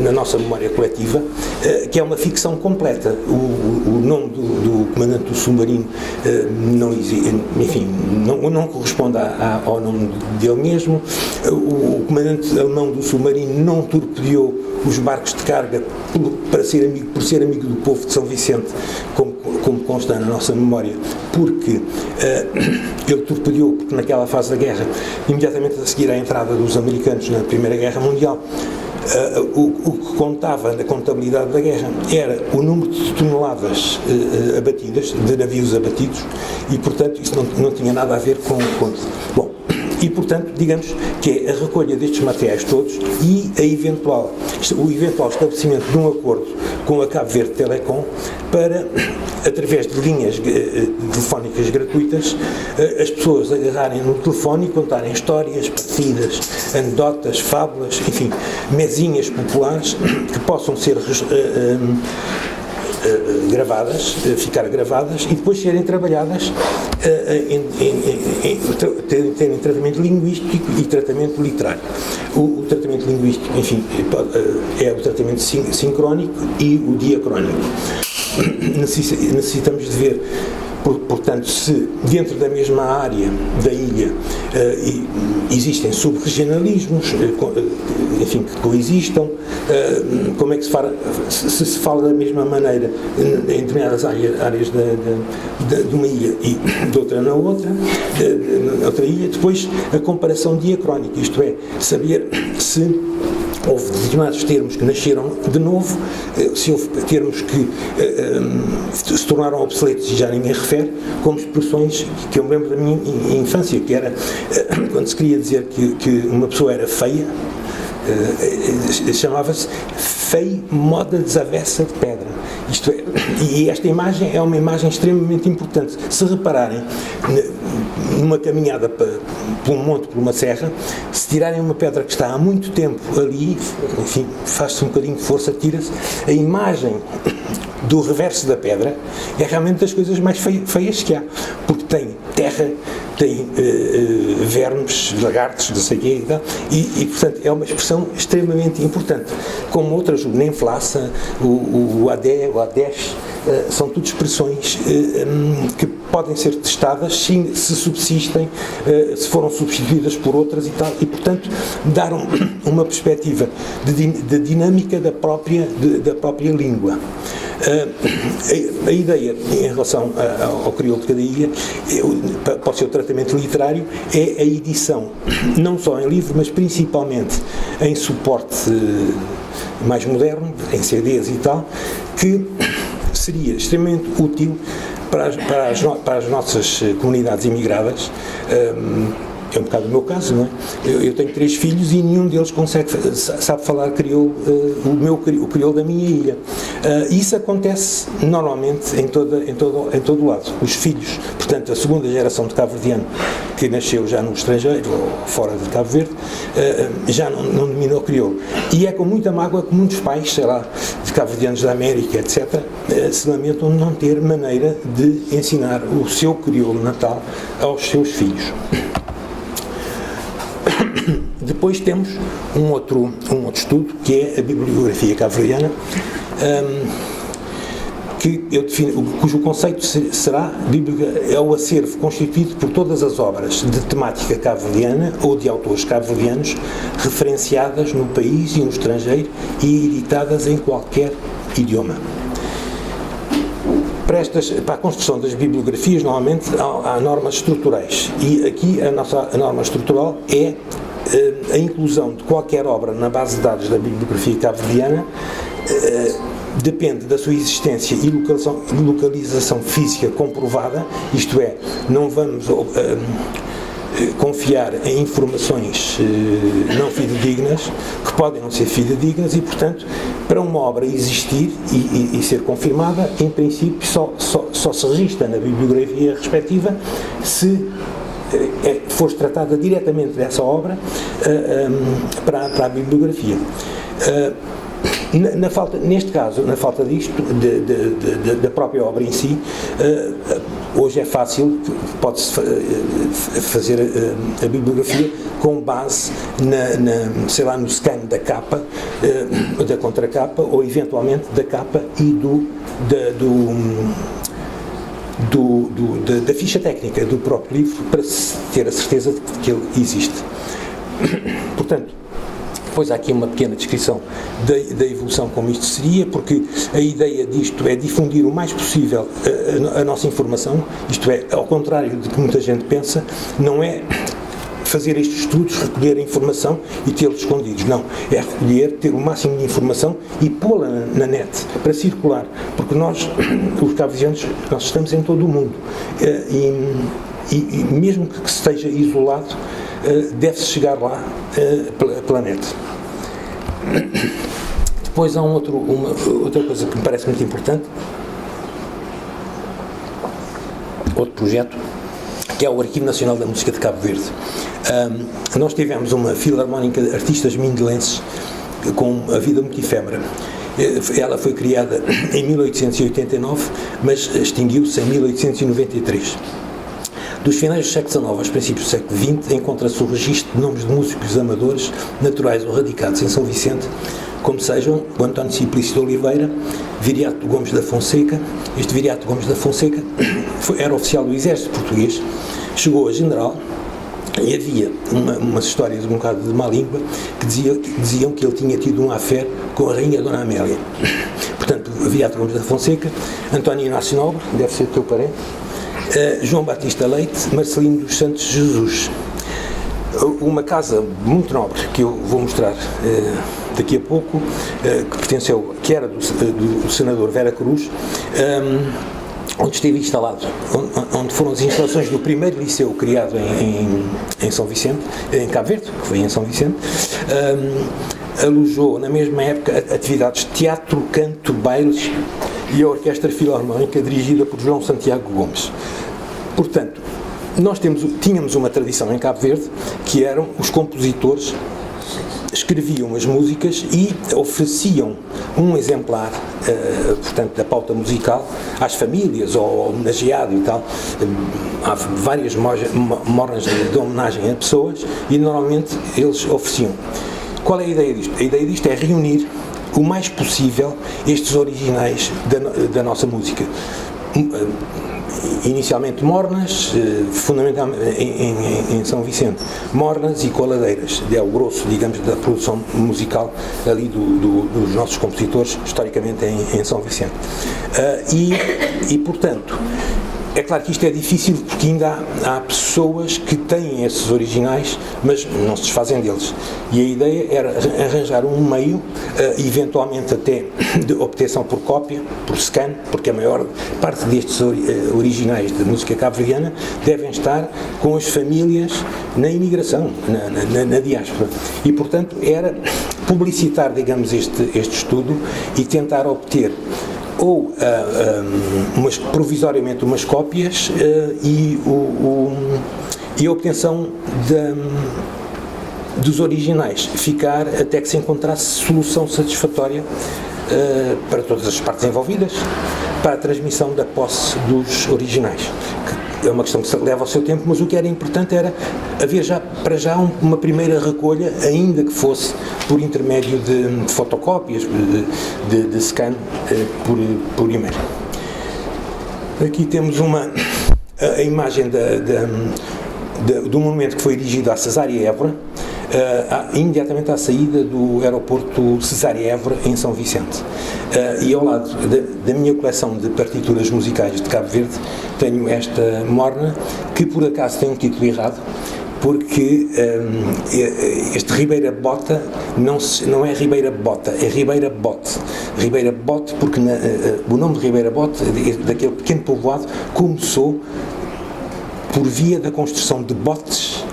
na nossa memória coletiva, que é uma ficção completa. O nome do comandante do submarino não corresponde ao nome dele mesmo. O comandante alemão do submarino não torpedeou os barcos de carga por ser amigo do povo de São Vicente, como consta na nossa memória, porque ele torpedeou, porque naquela fase da guerra, imediatamente a seguir à entrada dos americanos na Primeira Guerra Mundial, o que contava na contabilidade da guerra era o número de toneladas abatidas, de navios abatidos, e portanto isso não tinha nada a ver com bom, e portanto digamos que é a recolha destes materiais todos e o eventual estabelecimento de um acordo com a Cabo Verde Telecom para, através de linhas telefónicas gratuitas, as pessoas agarrarem no telefone e contarem histórias, partidas, anedotas, fábulas, enfim, mesinhas populares que possam ser gravadas, ficar gravadas e depois serem trabalhadas, terem tratamento linguístico e tratamento literário. O tratamento linguístico, enfim, é o tratamento sincrónico e o diacrónico. Necessitamos de ver, portanto, se dentro da mesma área da ilha existem sub-regionalismos, enfim, que coexistam, como é que se fala da mesma maneira em determinadas áreas de uma ilha e de outra na outra ilha. Depois a comparação diacrónica, isto é, saber se houve determinados termos que nasceram de novo, se houve termos que se tornaram obsoletos e já ninguém refere, como expressões que eu me lembro da minha infância, que era quando se queria dizer que uma pessoa era feia, chamava-se feio moda desavessa de pedra. Isto é, e esta imagem é uma imagem extremamente importante. Se repararem, numa caminhada por um monte, por uma serra, se tirarem uma pedra que está há muito tempo ali, enfim, faz-se um bocadinho de força, tira-se, a imagem do reverso da pedra é realmente das coisas mais feias que há, porque tem terra, tem vermes, lagartos, não sei o quê e portanto é uma expressão extremamente importante, como outras, o Nenflaça, o Adé, o Adesh, são tudo expressões que podem ser testadas se subsistem, se foram substituídas por outras e tal, e portanto dar uma perspectiva de dinâmica da própria língua. A ideia em relação ao crioulo de cada ilha, para o seu tratamento literário, é a edição, não só em livro, mas principalmente em suporte mais moderno, em CDs e tal, que seria extremamente útil para as nossas comunidades imigradas. É um bocado o meu caso, não é? Eu tenho 3 filhos e nenhum deles sabe falar crioulo, o crioulo da minha ilha. Isso acontece normalmente em todo o lado. Os filhos, portanto, a segunda geração de cabo-verdiano que nasceu já no estrangeiro ou fora de Cabo Verde, já não dominou o crioulo. E é com muita mágoa que muitos pais, sei lá, de cabo-verdianos da América, etc., se lamentam de não ter maneira de ensinar o seu crioulo natal aos seus filhos. Depois temos um outro estudo, que é a bibliografia cabo-verdiana, que eu defino, cujo conceito será é o acervo constituído por todas as obras de temática cabo-verdiana ou de autores cabo-verdianos referenciadas no país e no estrangeiro e editadas em qualquer idioma. Para a construção das bibliografias, normalmente há normas estruturais, e aqui a norma estrutural é a inclusão de qualquer obra na base de dados da bibliografia cabo-verdiana depende da sua existência e localização física comprovada, isto é, não vamos confiar em informações não fidedignas, que podem não ser fidedignas, e, portanto, para uma obra existir e ser confirmada, em princípio, só se registra na bibliografia respectiva se for tratada diretamente dessa obra para a bibliografia. Neste caso, na falta disto, da própria obra em si, hoje é fácil, pode-se fazer a bibliografia com base no scan da capa, da contracapa, ou eventualmente da capa e da ficha técnica do próprio livro, para se ter a certeza de que ele existe. Portanto, depois há aqui uma pequena descrição da evolução como isto seria, porque a ideia disto é difundir o mais possível a nossa informação, isto é, ao contrário do que muita gente pensa, não é fazer estes estudos, recolher a informação e tê-los escondidos, não, é recolher, ter o máximo de informação e pô-la na net, para circular, porque nós, os cabo-verdianos, nós estamos em todo o mundo, e mesmo que esteja isolado, deve-se chegar lá pela net. Depois há outra coisa que me parece muito importante, outro projeto, que é o Arquivo Nacional da Música de Cabo Verde. Nós tivemos uma filarmónica de artistas mindelenses com a vida muito efêmera. Ela foi criada em 1889, mas extinguiu-se em 1893. Dos finais do século XIX aos princípios do século XX, encontra-se o registro de nomes de músicos amadores, naturais ou radicados em São Vicente, como sejam o António Simplício de Oliveira, Viriato Gomes da Fonseca. Este Viriato Gomes da Fonseca era oficial do Exército Português, chegou a general, e havia umas histórias um bocado de má língua que diziam que ele tinha tido um affaire com a rainha Dona Amélia. Portanto, Viriato Gomes da Fonseca, António Inácio Nobre, deve ser teu parente, João Batista Leite, Marcelino dos Santos Jesus. Uma casa muito nobre, que eu vou mostrar daqui a pouco, que era do senador Vera Cruz, onde esteve instalado, onde foram as instalações do primeiro liceu criado em São Vicente, em Cabo Verde, que foi em São Vicente. Alojou, na mesma época, atividades de teatro, canto, bailes e a Orquestra Filarmónica, dirigida por João Santiago Gomes. Portanto, nós tínhamos uma tradição em Cabo Verde, que eram os compositores escreviam as músicas e ofereciam um exemplar, portanto, da pauta musical às famílias, ou ao homenageado e tal. Há várias mornas de homenagem a pessoas e normalmente eles ofereciam. Qual é a ideia disto? A ideia disto é reunir o mais possível estes originais da nossa música. Inicialmente mornas, fundamentalmente em São Vicente, mornas e coladeiras, é o grosso, digamos, da produção musical ali dos nossos compositores, historicamente em São Vicente. E portanto, é claro que isto é difícil porque ainda há pessoas que têm esses originais, mas não se desfazem deles. E a ideia era arranjar um meio, eventualmente até de obtenção por cópia, por scan, porque a maior parte destes originais de música cabo-verdiana devem estar com as famílias na imigração, na diáspora. E, portanto, era publicitar, digamos, este estudo e tentar obter ou provisoriamente umas cópias e a obtenção dos originais, ficar até que se encontrasse solução satisfatória para todas as partes envolvidas para a transmissão da posse dos originais, que é uma questão que leva ao seu tempo, mas o que era importante era haver para já uma primeira recolha, ainda que fosse por intermédio de fotocópias, de scan por e-mail. Aqui temos a imagem do monumento que foi erigido à Cesária Évora, imediatamente à saída do aeroporto Cesária Évora, em São Vicente. E ao lado da minha coleção de partituras musicais de Cabo Verde tenho esta morna, que por acaso tem um título errado, porque este Ribeira Bota não é Ribeira Bota, é Ribeira Bote. Ribeira Bote porque o nome de Ribeira Bote, daquele pequeno povoado, começou por via da construção de botes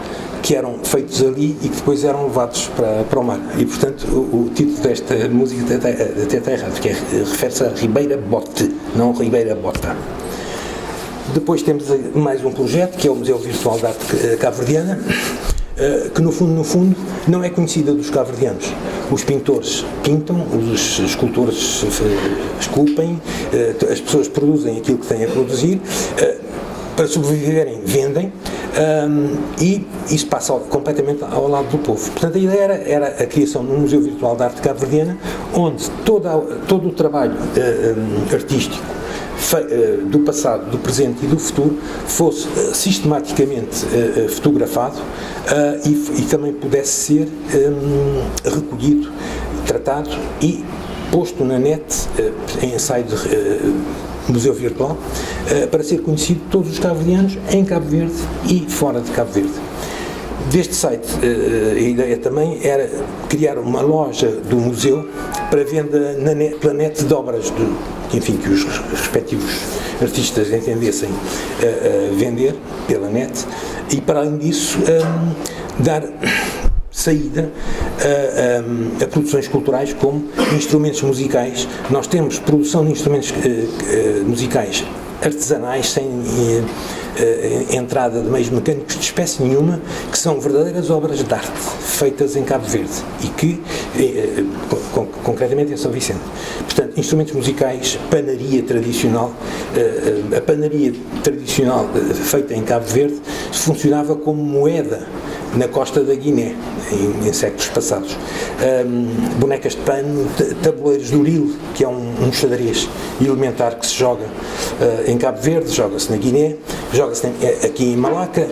que eram feitos ali e que depois eram levados para o mar. E, portanto, o título desta música até está errado, porque refere-se a Ribeira Bote, não Ribeira Bota. Depois temos mais um projeto, que é o Museu Virtual de Arte Cabo-Verdiana, que no fundo não é conhecida dos cabo-verdianos. Os pintores pintam, os escultores esculpem, as pessoas produzem aquilo que têm a produzir, para sobreviverem vendem, e isso passa completamente ao lado do povo. Portanto, a ideia era a criação de um Museu Virtual de Arte Cabo-Verdiana, onde todo o trabalho artístico do passado, do presente e do futuro fosse sistematicamente fotografado e também pudesse ser recolhido, tratado e posto na net em ensaio de Museu Virtual, para ser conhecido de todos os cabo-verdianos em Cabo Verde e fora de Cabo Verde. Deste site, a ideia também era criar uma loja do museu para venda pela net de obras que os respectivos artistas entendessem vender pela net, e para além disso dar saída a produções culturais como instrumentos musicais. Nós temos produção de instrumentos musicais artesanais, sem entrada de meios mecânicos de espécie nenhuma, que são verdadeiras obras de arte feitas em Cabo Verde e que, concretamente em São Vicente. Portanto, instrumentos musicais, panaria tradicional. A panaria tradicional feita em Cabo Verde funcionava como moeda na costa da Guiné, em séculos passados. Bonecas de pano, tabuleiros de uril, que é um xadrez elementar que se joga em Cabo Verde, joga-se na Guiné, joga-se aqui em Malaca,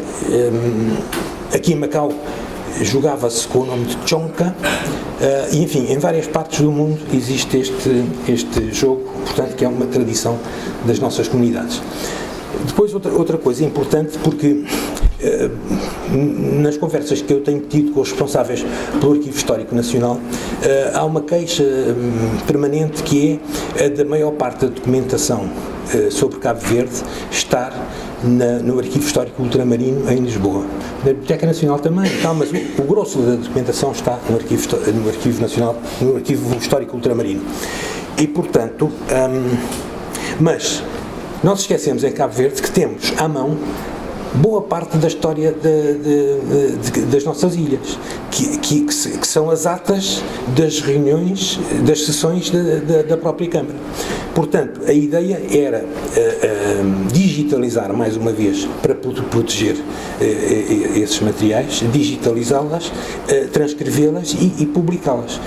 aqui em Macau jogava-se com o nome de Chonka, e enfim, em várias partes do mundo existe este jogo, portanto, que é uma tradição das nossas comunidades. Depois, outra coisa importante, porque nas conversas que eu tenho tido com os responsáveis pelo Arquivo Histórico Nacional, há uma queixa permanente, que é a da maior parte da documentação sobre Cabo Verde estar no Arquivo Histórico Ultramarino em Lisboa. Na Biblioteca Nacional também, mas o grosso da documentação está no Arquivo Nacional, no Arquivo Histórico Ultramarino. E, portanto, mas nós esquecemos em Cabo Verde que temos à mão boa parte da história das nossas ilhas, que são as atas das reuniões, das sessões da própria Câmara. Portanto, a ideia era digitalizar mais uma vez, para proteger esses materiais, digitalizá-las, transcrevê-las e publicá-las.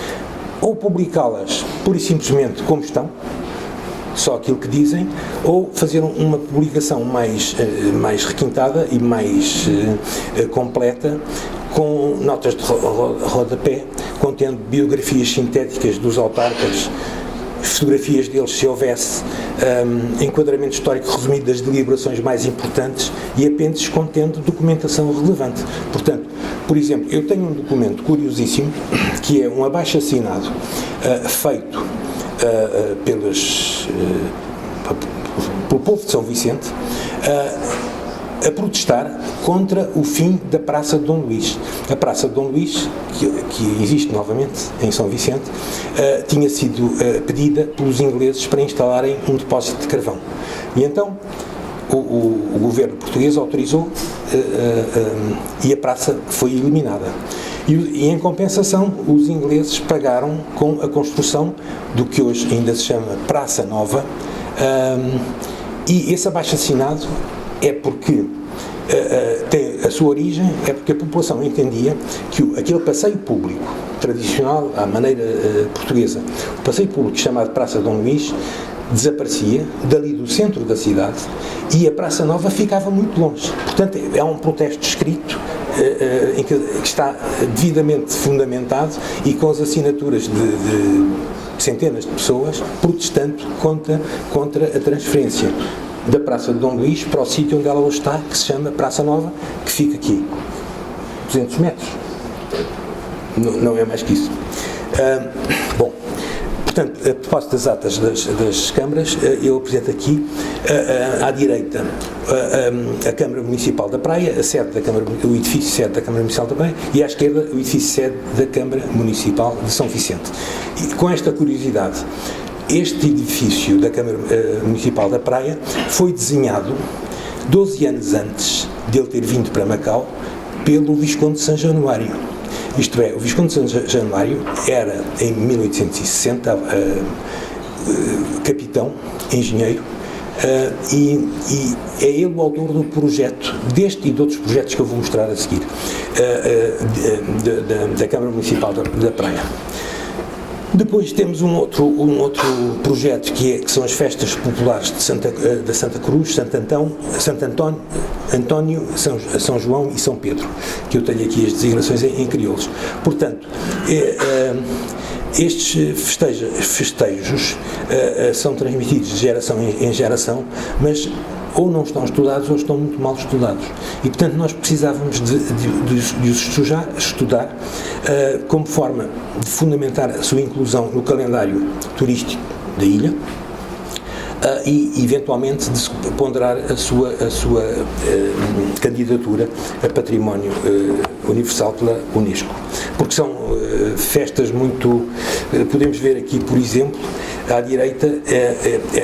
Ou publicá-las pura e simplesmente como estão, só aquilo que dizem, ou fazer uma publicação mais requintada e mais completa, com notas de rodapé, contendo biografias sintéticas dos autarcas, fotografias deles, se houvesse, enquadramento histórico resumido das deliberações mais importantes e apêndices contendo documentação relevante. Portanto, por exemplo, eu tenho um documento curiosíssimo, que é um abaixo-assinado feito pelo povo de São Vicente, a protestar contra o fim da Praça de Dom Luís. A Praça de Dom Luís, que existe novamente em São Vicente, tinha sido pedida pelos ingleses para instalarem um depósito de carvão. E então o governo português autorizou e a praça foi eliminada. E em compensação, os ingleses pagaram com a construção do que hoje ainda se chama Praça Nova, e esse abaixo-assinado é porque tem a sua origem, é porque a população entendia que aquele passeio público tradicional, à maneira portuguesa, o passeio público chamado Praça Dom Luís, desaparecia dali do centro da cidade e a Praça Nova ficava muito longe. Portanto, é um protesto escrito em que está devidamente fundamentado e com as assinaturas de centenas de pessoas protestando contra a transferência da Praça de Dom Luís para o sítio onde ela hoje está, que se chama Praça Nova, que fica aqui. 200 metros. Não é mais que isso. Bom, portanto, a propósito das atas das câmaras, eu apresento aqui à direita a Câmara Municipal da Praia, a sede da Câmara, o edifício sede da Câmara Municipal da Praia, e à esquerda o edifício sede da Câmara Municipal de São Vicente. E com esta curiosidade, este edifício da Câmara Municipal da Praia foi desenhado 12 anos antes de ele ter vindo para Macau pelo Visconde de São Januário. Isto é, o Visconde de São Januário era, em 1860, capitão, engenheiro, e é ele o autor do projeto, deste e de outros projetos que eu vou mostrar a seguir, da Câmara Municipal da Praia. Depois temos um outro projeto que são as festas populares da Santa Cruz, Santo António, São João e São Pedro, que eu tenho aqui as designações em crioulos. Portanto, estes festejos são transmitidos de geração em geração, mas ou não estão estudados ou estão muito mal estudados. E, portanto, nós precisávamos de os estudar como forma de fundamentar a sua inclusão no calendário turístico da ilha e, eventualmente, de ponderar a sua candidatura a património universal pela Unesco. Porque são festas muito... podemos ver aqui, por exemplo, à direita,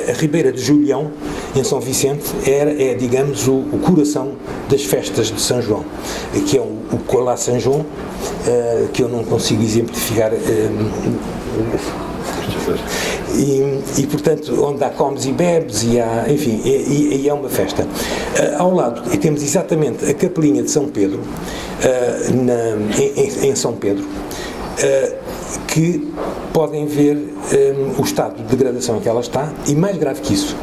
a Ribeira de Julião, em São Vicente, é digamos, o coração das festas de São João, que é o Colá São João, que eu não consigo exemplificar, e portanto, onde há comes e bebes, e há, enfim, e é uma festa. Ao lado temos exatamente a Capelinha de São Pedro, em São Pedro, que podem ver o estado de degradação em que ela está, e mais grave que isso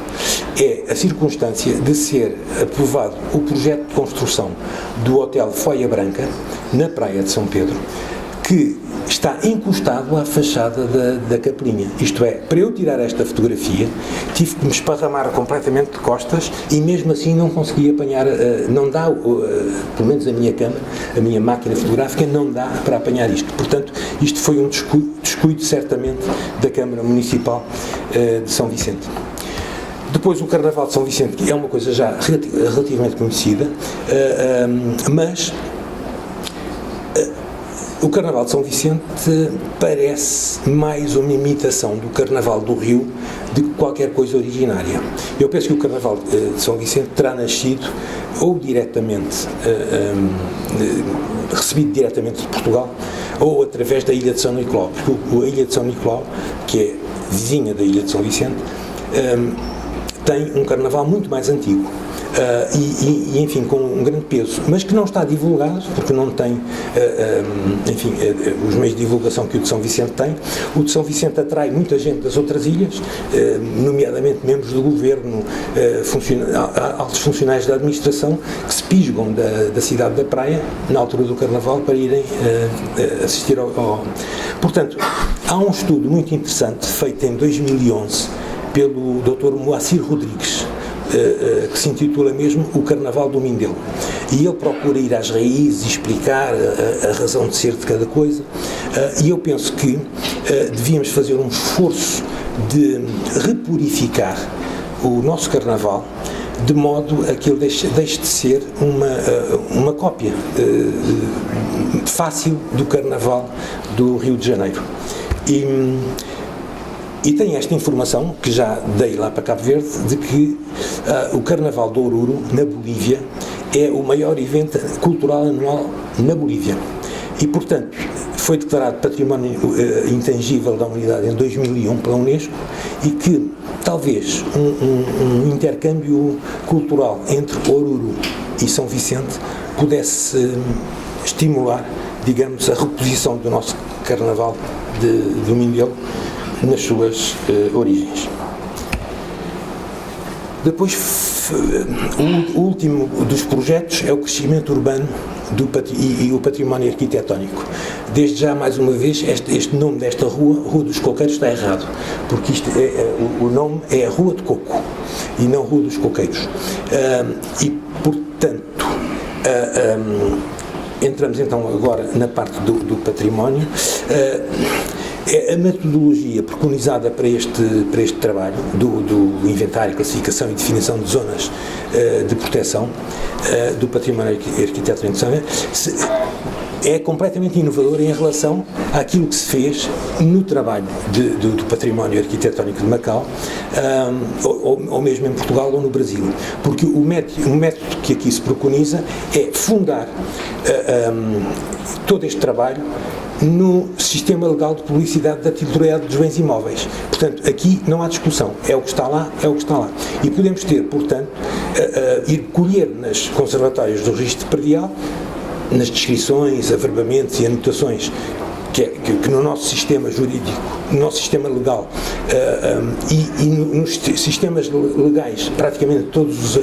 é a circunstância de ser aprovado o projeto de construção do Hotel Foia Branca na Praia de São Pedro, que está encostado à fachada da Capelinha. Isto é, para eu tirar esta fotografia, tive que me esparramar completamente de costas e mesmo assim não consegui apanhar, não dá, pelo menos a minha câmera, a minha máquina fotográfica não dá para apanhar isto. Portanto, isto foi um descuido certamente da Câmara Municipal de São Vicente. Depois o Carnaval de São Vicente, que é uma coisa já relativamente conhecida, mas o Carnaval de São Vicente parece mais uma imitação do Carnaval do Rio do que qualquer coisa originária. Eu penso que o Carnaval de São Vicente terá nascido ou diretamente, recebido diretamente de Portugal, ou através da Ilha de São Nicolau, porque a Ilha de São Nicolau, que é vizinha da Ilha de São Vicente, tem um Carnaval muito mais antigo. E, enfim, com um grande peso, mas que não está divulgado, porque não tem, enfim, os meios de divulgação que o de São Vicente tem. O de São Vicente atrai muita gente das outras ilhas, nomeadamente membros do governo, altos funcionários da administração, que se pisgam da cidade da Praia, na altura do Carnaval, para irem assistir ao... Portanto, há um estudo muito interessante, feito em 2011, pelo Dr. Moacir Rodrigues, que se intitula mesmo O Carnaval do Mindelo, e ele procura ir às raízes e explicar a razão de ser de cada coisa, e eu penso que devíamos fazer um esforço de repurificar o nosso Carnaval de modo a que ele deixe de ser uma cópia fácil do Carnaval do Rio de Janeiro. E tem esta informação, que já dei lá para Cabo Verde, de que o Carnaval do Oruro, na Bolívia, é o maior evento cultural anual na Bolívia. E, portanto, foi declarado Património Intangível da Humanidade em 2001 pela Unesco, e que talvez um intercâmbio cultural entre Oruro e São Vicente pudesse estimular, digamos, a reposição do nosso Carnaval do Mindelo nas suas origens. Depois, o último dos projetos é o crescimento urbano e o património arquitetónico. Desde já, mais uma vez, este nome desta Rua dos Coqueiros, está errado, porque o nome é Rua de Coco e não Rua dos Coqueiros. E, portanto, entramos então agora na parte do património. A metodologia preconizada para este trabalho do inventário, classificação e definição de zonas de proteção do património arquitetónico é completamente inovadora em relação àquilo que se fez no trabalho do património arquitetónico de Macau, ou mesmo em Portugal ou no Brasil, porque o método que aqui se preconiza é fundar todo este trabalho no sistema legal de publicidade da titularidade dos bens imóveis. Portanto, aqui não há discussão, é o que está lá, é o que está lá. E podemos ter, portanto, ir colher nas conservatórias do registro predial, nas descrições, averbamentos e anotações que no nosso sistema jurídico, no nosso sistema legal e nos sistemas legais, praticamente todas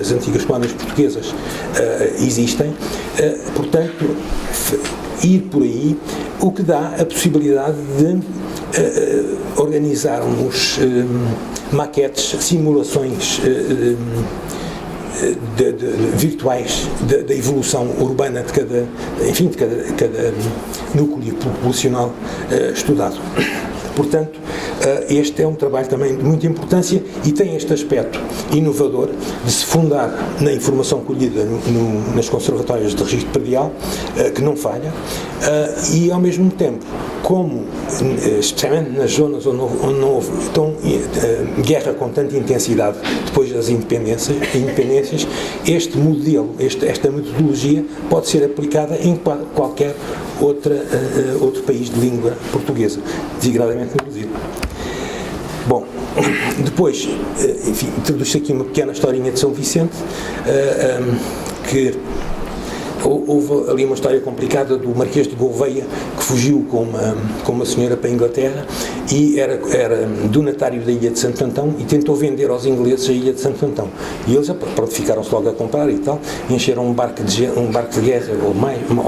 as antigas colónias portuguesas existem, portanto, ir por aí, o que dá a possibilidade de organizarmos maquetes, simulações virtuais da evolução urbana de cada núcleo populacional estudado. Portanto, este é um trabalho também de muita importância e tem este aspecto inovador de se fundar na informação colhida nas conservatórias de registro predial, que não falha, e ao mesmo tempo, como, especialmente nas zonas onde não houve guerra com tanta intensidade depois das independências, este modelo, esta metodologia pode ser aplicada em qualquer outro país de língua portuguesa, desigradamente no Brasil. Bom, depois, enfim, introduz-se aqui uma pequena historinha de São Vicente, que houve ali uma história complicada do Marquês de Gouveia, que fugiu com uma senhora para a Inglaterra e era donatário da Ilha de Santo Antão e tentou vender aos ingleses a Ilha de Santo Antão. E eles ficaram-se logo a comprar e tal, encheram um barco de guerra ou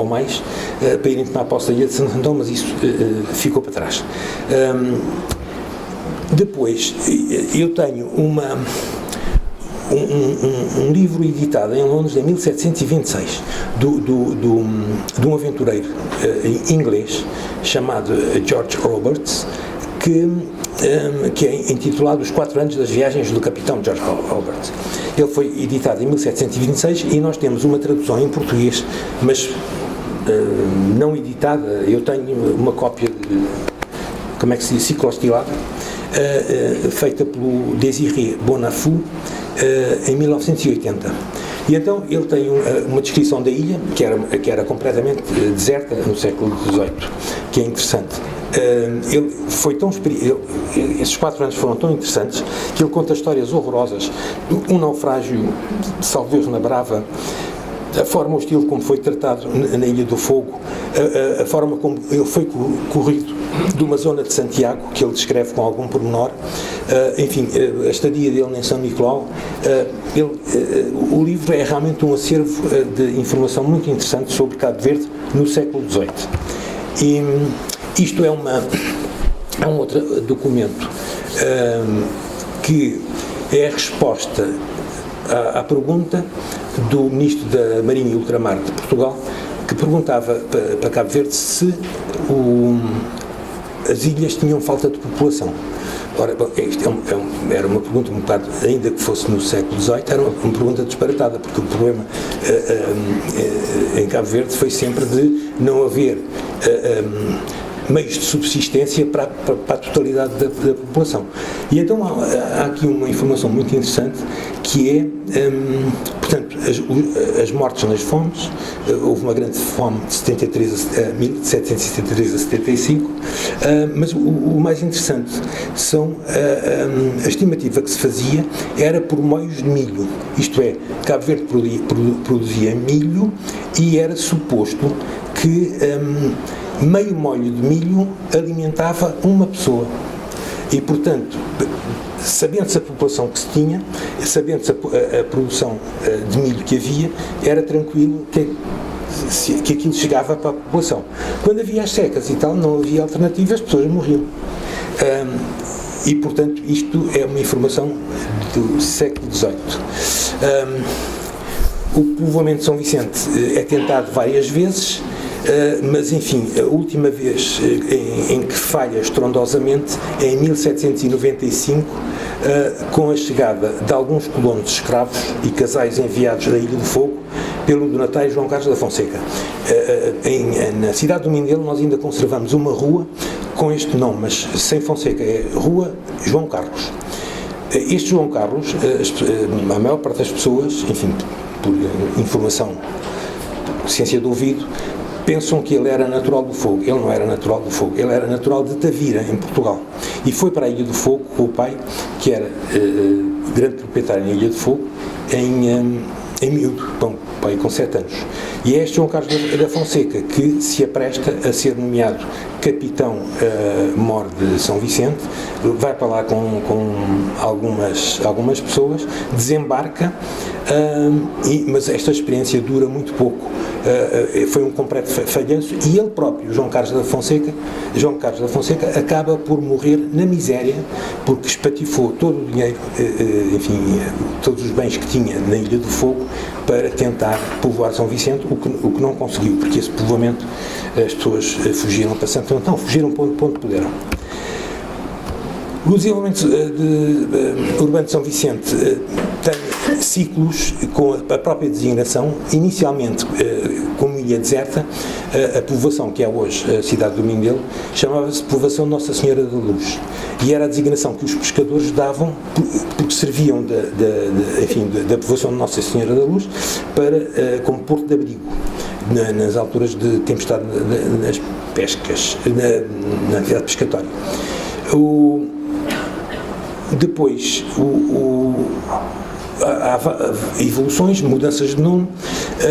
mais para irem tomar posse da Ilha de Santo Antão, mas isso ficou para trás. Depois, eu tenho um livro editado em Londres em 1726 de um aventureiro inglês chamado George Roberts, que é intitulado Os 4 anos das viagens do capitão George Roberts. Ele foi editado em 1726 e nós temos uma tradução em português, mas não editada. Eu tenho uma cópia ciclostilada, feita pelo Désiré Bonafou, em 1980. E então ele tem uma descrição da ilha que era completamente deserta no século XVIII, que é interessante. Ele foi esses 4 anos foram tão interessantes que ele conta histórias horrorosas, um naufrágio, salvo Deus, na Brava, a forma, o estilo como foi tratado na Ilha do Fogo, a forma como ele foi corrido de uma zona de Santiago, que ele descreve com algum pormenor, enfim, a estadia dele em São Nicolau. O livro é realmente um acervo de informação muito interessante sobre Cabo Verde no século XVIII. E isto é um outro documento que é a resposta à pergunta do Ministro da Marinha e Ultramar de Portugal, que perguntava para Cabo Verde se as ilhas tinham falta de população. Ora, bom, isto era uma pergunta um bocado, ainda que fosse no século XVIII, era uma pergunta disparatada, porque o problema em Cabo Verde foi sempre de não haver meios de subsistência para a totalidade da população. E então há aqui uma informação muito interessante, que é, portanto, as mortes nas fomes. Houve uma grande fome de 1773 a 75, mas o mais interessante são a estimativa que se fazia era por moios de milho, isto é, Cabo Verde produzia milho e era suposto que meio molho de milho alimentava uma pessoa. E, portanto, sabendo-se a população que se tinha, sabendo-se a produção de milho que havia, era tranquilo que aquilo chegava para a população. Quando havia as secas e tal, não havia alternativas, as pessoas morriam. E, portanto, isto é uma informação do século XVIII. O povoamento de São Vicente é tentado várias vezes, mas enfim, a última vez em que falha estrondosamente é em 1795, com a chegada de alguns colonos escravos e casais enviados da Ilha do Fogo pelo donatário João Carlos da Fonseca. Na cidade do Mindelo nós ainda conservamos uma rua com este nome, mas sem Fonseca, é Rua João Carlos. Este João Carlos, a maior parte das pessoas, enfim, por informação, ciência do ouvido, pensam que ele era natural do Fogo. Ele não era natural do Fogo, ele era natural de Tavira, em Portugal. E foi para a Ilha do Fogo com o pai, que era grande proprietário na Ilha do Fogo, em miúdo, pai com 7 anos. E é este João Carlos da Fonseca que se apresta a ser nomeado capitão mor de São Vicente, vai para lá com algumas pessoas, desembarca, mas esta experiência dura muito pouco. Foi um completo falhanço e ele próprio, João Carlos da Fonseca, acaba por morrer na miséria, porque espatifou todo o dinheiro, enfim, todos os bens que tinha na Ilha do Fogo para tentar povoar São Vicente, o que não conseguiu, porque esse povoamento, as pessoas fugiram para Santo Antão, fugiram para onde puderam. O desenvolvimento urbano de São Vicente tem ciclos com a própria designação. Inicialmente, como ilha deserta, a povoação que é hoje a cidade do Mindelo chamava-se Povoação Nossa Senhora da Luz, e era a designação que os pescadores davam porque serviam da povoação de Nossa Senhora da Luz como porto de abrigo nas alturas de tempestade nas pescas, na atividade pescatória. Depois há evoluções, mudanças de nome.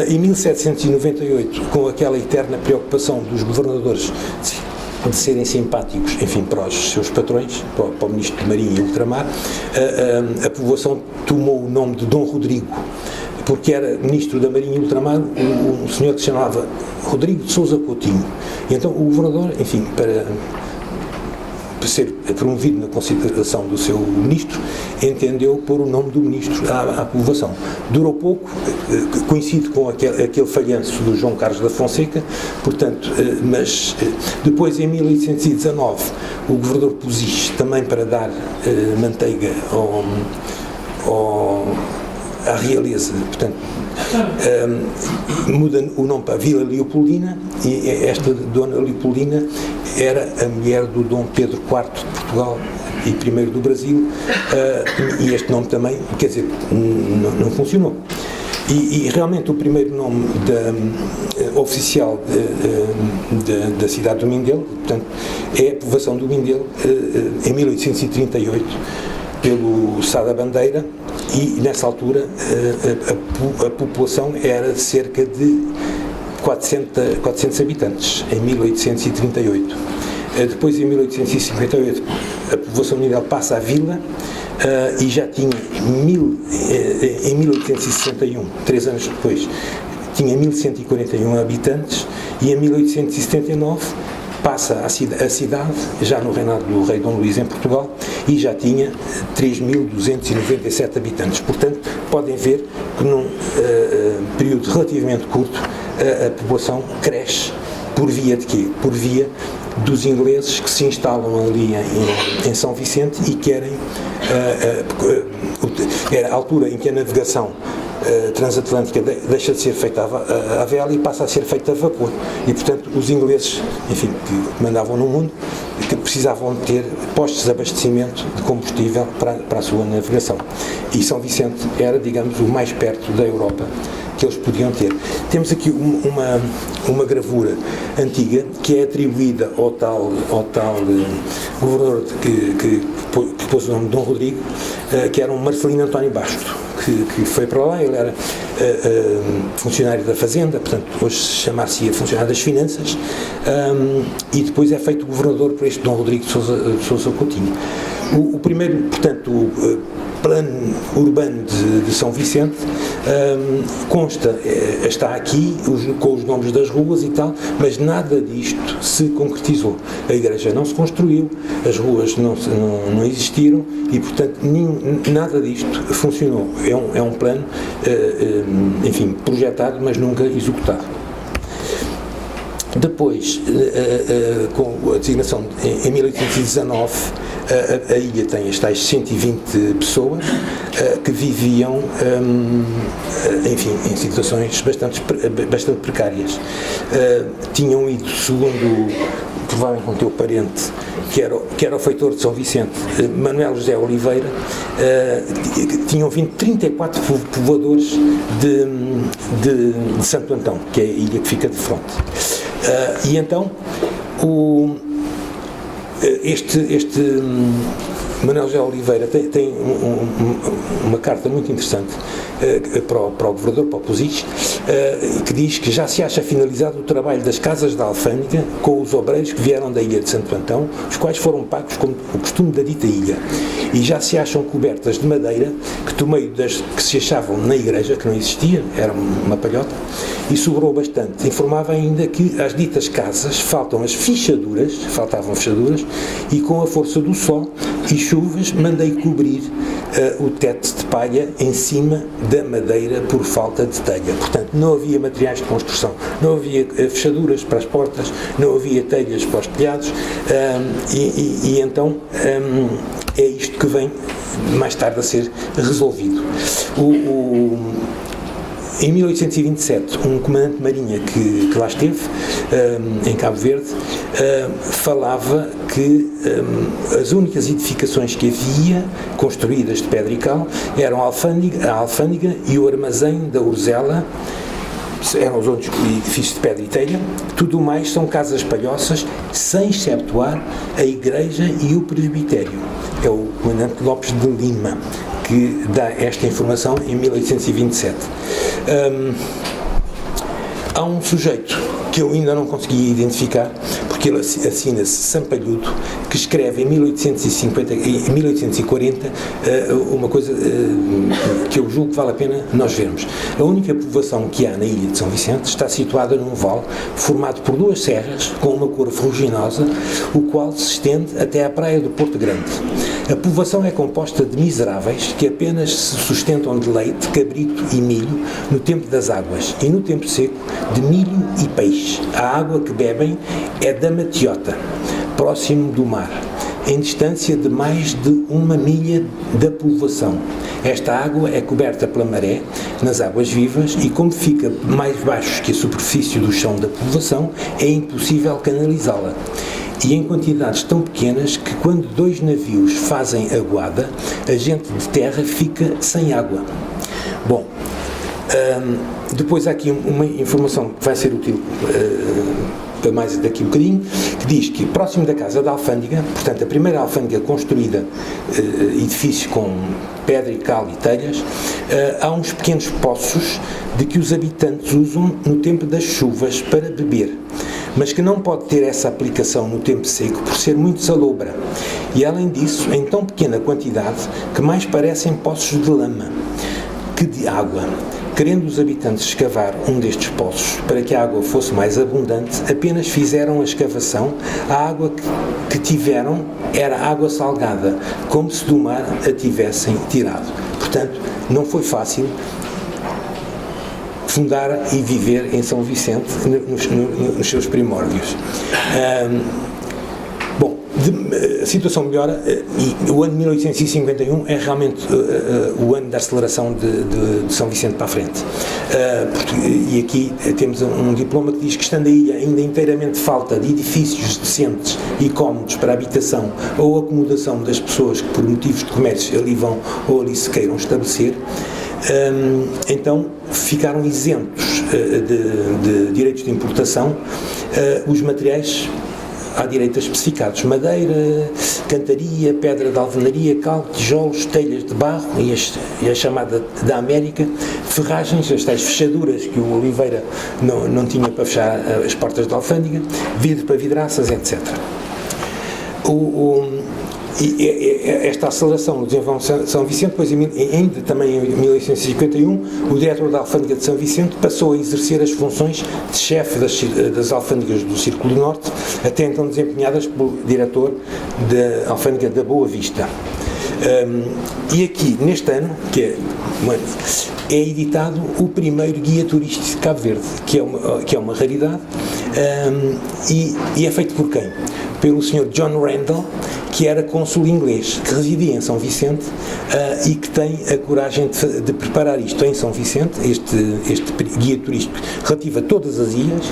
Em 1798, com aquela eterna preocupação dos governadores de serem simpáticos, enfim, para os seus patrões, para o ministro de Marinha e Ultramar, a povoação tomou o nome de Dom Rodrigo, porque era ministro da Marinha e Ultramar um senhor que se chamava Rodrigo de Sousa Coutinho. E então o governador, enfim, para ser promovido na consideração do seu ministro, entendeu pôr o nome do ministro à povoação. Durou pouco, coincide com aquele falhanço do João Carlos da Fonseca, portanto, mas depois em 1819 o governador Pusis, também para dar manteiga à realeza, portanto, muda o nome para Vila Leopoldina, e esta Dona Leopoldina era a mulher do Dom Pedro IV de Portugal e primeiro do Brasil, e este nome também, quer dizer, não funcionou. E realmente o primeiro nome oficial da cidade do Mindelo, portanto, é a povoação do Mindelo, em 1838, pelo Sá da Bandeira, e nessa altura a população era de cerca de 400 habitantes, em 1838. Depois, em 1858, a povoação de Mindelo passa à vila, e já tinha em 1861, 3 anos depois, tinha 1141 habitantes, e em 1879 passa a cidade, já no reinado do rei Dom Luís em Portugal, e já tinha 3.297 habitantes. Portanto, podem ver que num período relativamente curto a população cresce. Por via de quê? Por via dos ingleses que se instalam ali em São Vicente e querem, era a altura em que a navegação transatlântica deixa de ser feita à vela e passa a ser feita a vapor. E, portanto, os ingleses, enfim, que mandavam no mundo, que precisavam ter postos de abastecimento de combustível para a sua navegação. E São Vicente era, digamos, o mais perto da Europa que eles podiam ter. Temos aqui uma gravura antiga que é atribuída ao tal governador que pôs o nome de Dom Rodrigo, que era um Marcelino António Basto, que foi para lá. Ele era funcionário da Fazenda, portanto, hoje se chama-se funcionário das Finanças, e depois é feito governador por este Dom Rodrigo de Sousa Coutinho. O primeiro, portanto, plano urbano de São Vicente consta, está aqui com os nomes das ruas e tal, mas nada disto se concretizou. A igreja não se construiu, as ruas não existiram e, portanto, nada disto funcionou. É um plano, enfim, projetado, mas nunca executado. Depois, com a designação em 1819, a ilha tem as tais 120 pessoas que viviam, enfim, em situações bastante precárias. Tinham ido, segundo provavelmente um teu parente, que era o feitor de São Vicente, Manuel José Oliveira, tinham vindo 34 povoadores de Santo Antão, que é a ilha que fica de fronte. E então, este Manuel José Oliveira tem uma carta muito interessante para o governador, para o Pusis, que diz que já se acha finalizado o trabalho das casas da alfândega com os obreiros que vieram da ilha de Santo Antão, os quais foram pagos como o costume da dita ilha, e já se acham cobertas de madeira que do meio das que se achavam na igreja, que não existia, era uma palhota, e sobrou bastante. Informava ainda que às ditas casas faltavam fechaduras, e com a força do sol e chuvas mandei cobrir o teto de palha em cima da madeira por falta de telha. Portanto, não havia materiais de construção, não havia fechaduras para as portas, não havia telhas para os telhados, e então é isto que vem mais tarde a ser resolvido. Em 1827, um comandante de marinha que lá esteve, em Cabo Verde, falava que as únicas edificações que havia, construídas de pedra e cal, eram a alfândega e o armazém da Urzela, eram os outros edifícios de pedra e telha. Tudo mais são casas palhoças, sem exceptuar a igreja e o presbitério. É o comandante Lopes de Lima que dá esta informação em 1827. Há um sujeito que eu ainda não consegui identificar, porque ele assina-se Sampalhudo, que escreve em 1840 uma coisa que eu julgo que vale a pena nós vermos. A única povoação que há na ilha de São Vicente está situada num vale formado por duas serras com uma cor ferruginosa, o qual se estende até à praia do Porto Grande. A povoação é composta de miseráveis que apenas se sustentam de leite, cabrito e milho no tempo das águas, e no tempo seco de milho e peixe. A água que bebem é da Matiota, próximo do mar, em distância de mais de 1 milha da povoação. Esta água é coberta pela maré nas águas vivas e, como fica mais baixo que a superfície do chão da povoação, é impossível canalizá-la. E em quantidades tão pequenas que, quando 2 navios fazem aguada, a gente de terra fica sem água. Bom, depois há aqui uma informação que vai ser útil para mais daqui um bocadinho, que diz que próximo da casa da alfândega, portanto a primeira alfândega construída, edifício com pedra e cal e telhas, há uns pequenos poços de que os habitantes usam no tempo das chuvas para beber, mas que não pode ter essa aplicação no tempo seco por ser muito salobra, e além disso, em tão pequena quantidade que mais parecem poços de lama que de água. Querendo os habitantes escavar um destes poços para que a água fosse mais abundante, apenas fizeram a escavação. A água que tiveram era água salgada, como se do mar a tivessem tirado. Portanto, não foi fácil fundar e viver em São Vicente nos seus primórdios. Bom, a situação melhora e o ano de 1851 é realmente o ano da aceleração de São Vicente para a frente. E aqui temos um diploma que diz que, estando a ilha ainda inteiramente falta de edifícios decentes e cómodos para a habitação ou acomodação das pessoas que por motivos de comércio ali vão ou ali se queiram estabelecer, então ficaram isentos de direitos de importação os materiais à direita especificados: madeira, cantaria, pedra de alvenaria, cal, tijolos, telhas de barro e a chamada da América, ferragens, as tais fechaduras que o Oliveira não tinha para fechar as portas da alfândega, vidro para vidraças, etc. esta aceleração no desenvolvimento de São Vicente, depois ainda também em 1851, o diretor da Alfândega de São Vicente passou a exercer as funções de chefe das alfândegas do Círculo Norte, até então desempenhadas pelo diretor da Alfândega da Boa Vista. E aqui, neste ano, é editado o primeiro guia turístico de Cabo Verde, que é uma raridade, e é feito por quem? Pelo Sr. John Randall, que era cônsul inglês, que residia em São Vicente e que tem a coragem de preparar isto em São Vicente, este guia turístico relativo a todas as ilhas,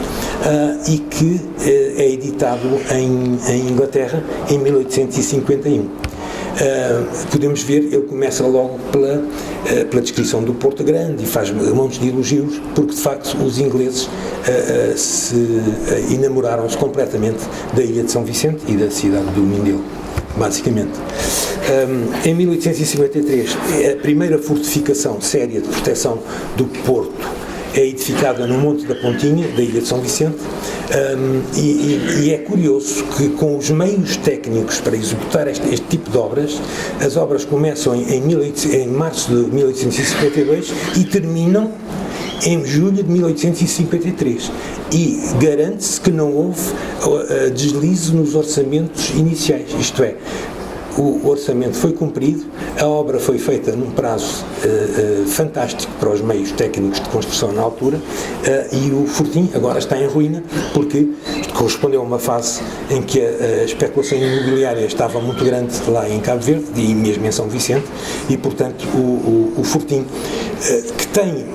e que é editado em Inglaterra em 1851. Podemos ver, ele começa logo pela descrição do Porto Grande e faz montes de elogios, porque de facto os ingleses se enamoraram-se completamente da ilha de São Vicente e da cidade do Mindelo, basicamente. Em 1853, a primeira fortificação séria de proteção do Porto é edificada no Monte da Pontinha, da ilha de São Vicente, e é curioso que com os meios técnicos para executar este tipo de obras, as obras começam em março de 1852 e terminam em julho de 1853, e garante-se que não houve deslize nos orçamentos iniciais, isto é, o orçamento foi cumprido, a obra foi feita num prazo fantástico para os meios técnicos de construção na altura, e o fortim agora está em ruína, porque correspondeu a uma fase em que a especulação imobiliária estava muito grande lá em Cabo Verde e mesmo em São Vicente, e portanto o fortim, que tem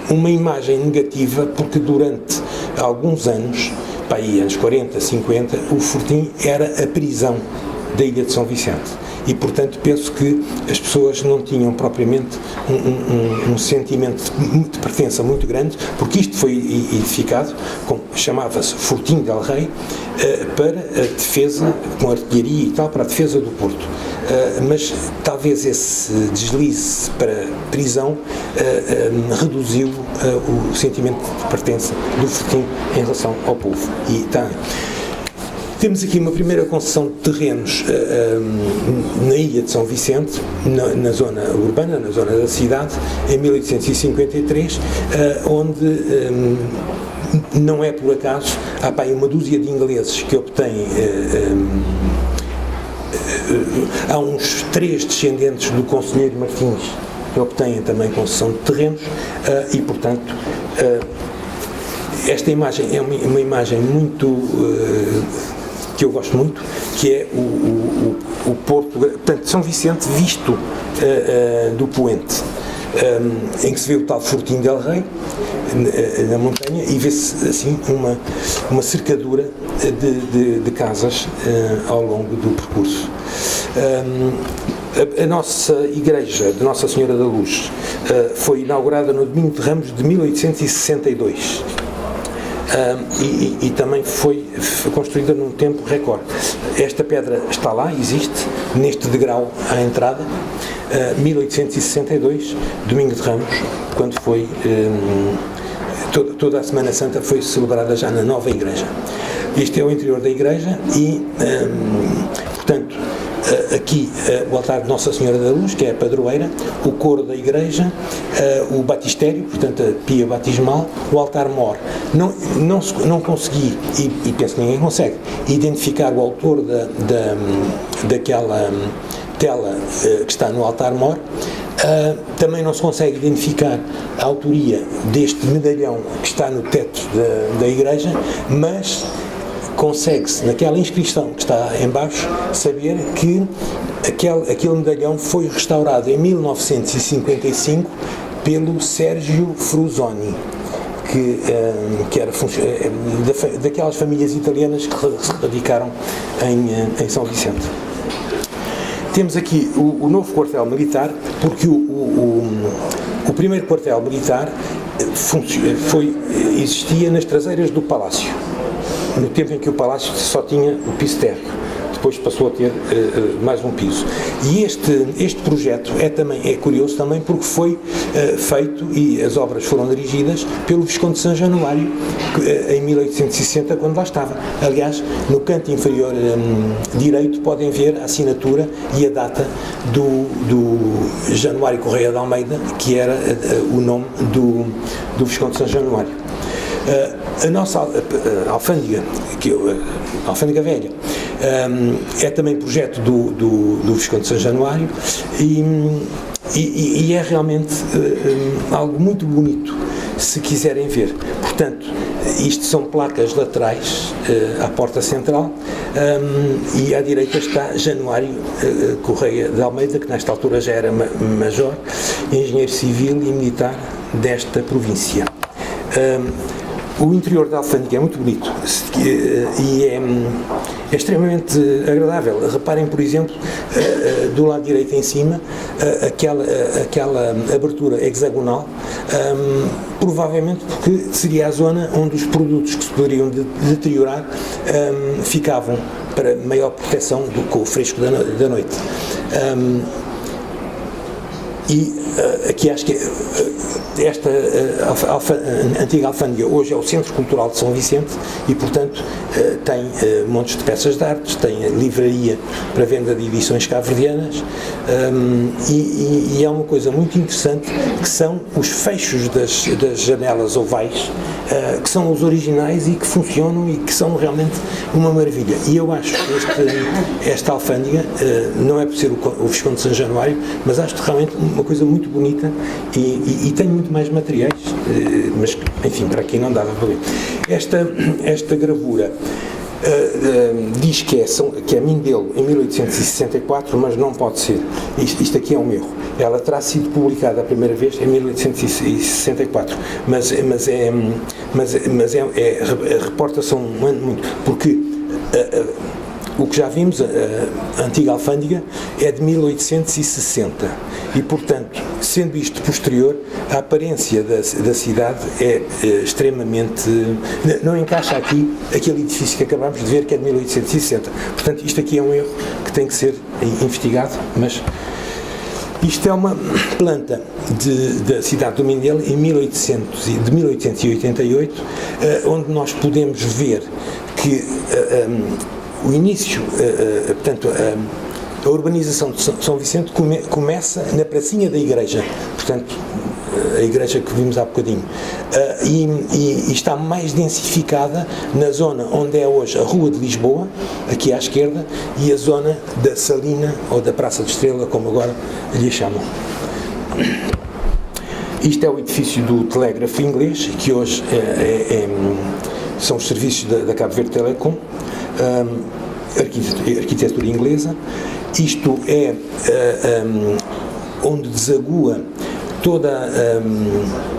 uma imagem negativa, porque durante alguns anos, aí anos 40, 50, o fortim era a prisão da ilha de São Vicente, e portanto penso que as pessoas não tinham propriamente um sentimento de pertença muito grande, porque isto foi edificado, chamava-se Fortim del Rei, para a defesa, com artilharia e tal, para a defesa do Porto. Mas talvez esse deslize para prisão reduziu o sentimento de pertença do Fortim em relação ao povo. E está. Temos aqui uma primeira concessão de terrenos na ilha de São Vicente, na zona urbana, na zona da cidade, em 1853, onde não é por acaso, há para aí uma dúzia de ingleses que obtêm, há uns 3 descendentes do conselheiro Martins que obtêm também concessão de terrenos, e portanto esta imagem é uma imagem muito que eu gosto muito, que é o Porto, portanto, São Vicente visto do poente, em que se vê o tal Fortim del Rei na montanha, e vê-se assim uma cercadura de casas ao longo do percurso. A nossa igreja de Nossa Senhora da Luz foi inaugurada no Domingo de Ramos de 1862. E também foi construída num tempo recorde. Esta pedra está lá, existe, neste degrau à entrada, 1862, Domingo de Ramos, quando foi, toda a Semana Santa foi celebrada já na nova igreja. Este é o interior da igreja e, portanto, aqui o altar de Nossa Senhora da Luz, que é a padroeira, o coro da igreja, o batistério, portanto a pia batismal, o altar-mor. Não consegui, e penso que ninguém consegue, identificar o autor daquela tela que está no altar-mor. Também não se consegue identificar a autoria deste medalhão que está no teto da igreja, mas consegue-se, naquela inscrição que está em baixo, saber que aquele medalhão foi restaurado em 1955 pelo Sérgio Frusoni, que era daquelas famílias italianas que se radicaram em São Vicente. Temos aqui o novo quartel militar, porque o primeiro quartel militar existia nas traseiras do Palácio, no tempo em que o Palácio só tinha o piso térreo. depois passou a ter mais um piso. E este projeto é curioso também porque foi feito e as obras foram dirigidas pelo Visconde de São Januário em 1860, quando lá estava. Aliás, no canto inferior direito podem ver a assinatura e a data do Januário Correia de Almeida, que era o nome do Visconde de São Januário. A nossa alfândega, a Alfândega Velha, é também projeto do Visconde de São Januário e é realmente algo muito bonito, se quiserem ver. Portanto, isto são placas laterais à porta central, e à direita está Januário Correia de Almeida, que nesta altura já era major, engenheiro civil e militar desta província. O interior da alfândega é muito bonito e é extremamente agradável. Reparem, por exemplo, do lado direito em cima, aquela abertura hexagonal, provavelmente porque seria a zona onde os produtos que se poderiam deteriorar ficavam para maior proteção com o fresco da noite. E aqui acho que esta antiga alfândega hoje é o Centro Cultural de São Vicente e, portanto, tem montes de peças de artes, tem livraria para venda de edições cabo-verdianas, e é uma coisa muito interessante, que são os fechos das janelas ovais, que são os originais e que funcionam e que são realmente uma maravilha. E eu acho que esta alfândega, não é por ser o Visconde de São Januário, mas acho realmente uma coisa muito bonita e tem muito mais materiais, mas enfim, para aqui não dava para ver. Esta gravura diz que é Mindelo em 1864, mas não pode ser. Isto aqui é um erro. Ela terá sido publicada a primeira vez em 1864, mas reporta-se um ano muito, porque o que já vimos, a antiga alfândega, é de 1860 e, portanto, sendo isto posterior, a aparência da cidade é extremamente... não encaixa aqui aquele edifício que acabámos de ver, que é de 1860. Portanto, isto aqui é um erro que tem que ser investigado, mas isto é uma planta da cidade do Mindelo de 1888, onde nós podemos ver que o início, portanto, a urbanização de São Vicente começa na pracinha da igreja, portanto, a igreja que vimos há bocadinho, e está mais densificada na zona onde é hoje a Rua de Lisboa, aqui à esquerda, e a zona da Salina, ou da Praça de Estrela, como agora lhe chamam. Isto é o edifício do telégrafo inglês, que hoje são os serviços da Cabo Verde Telecom, arquitetura inglesa. Isto é onde desagua toda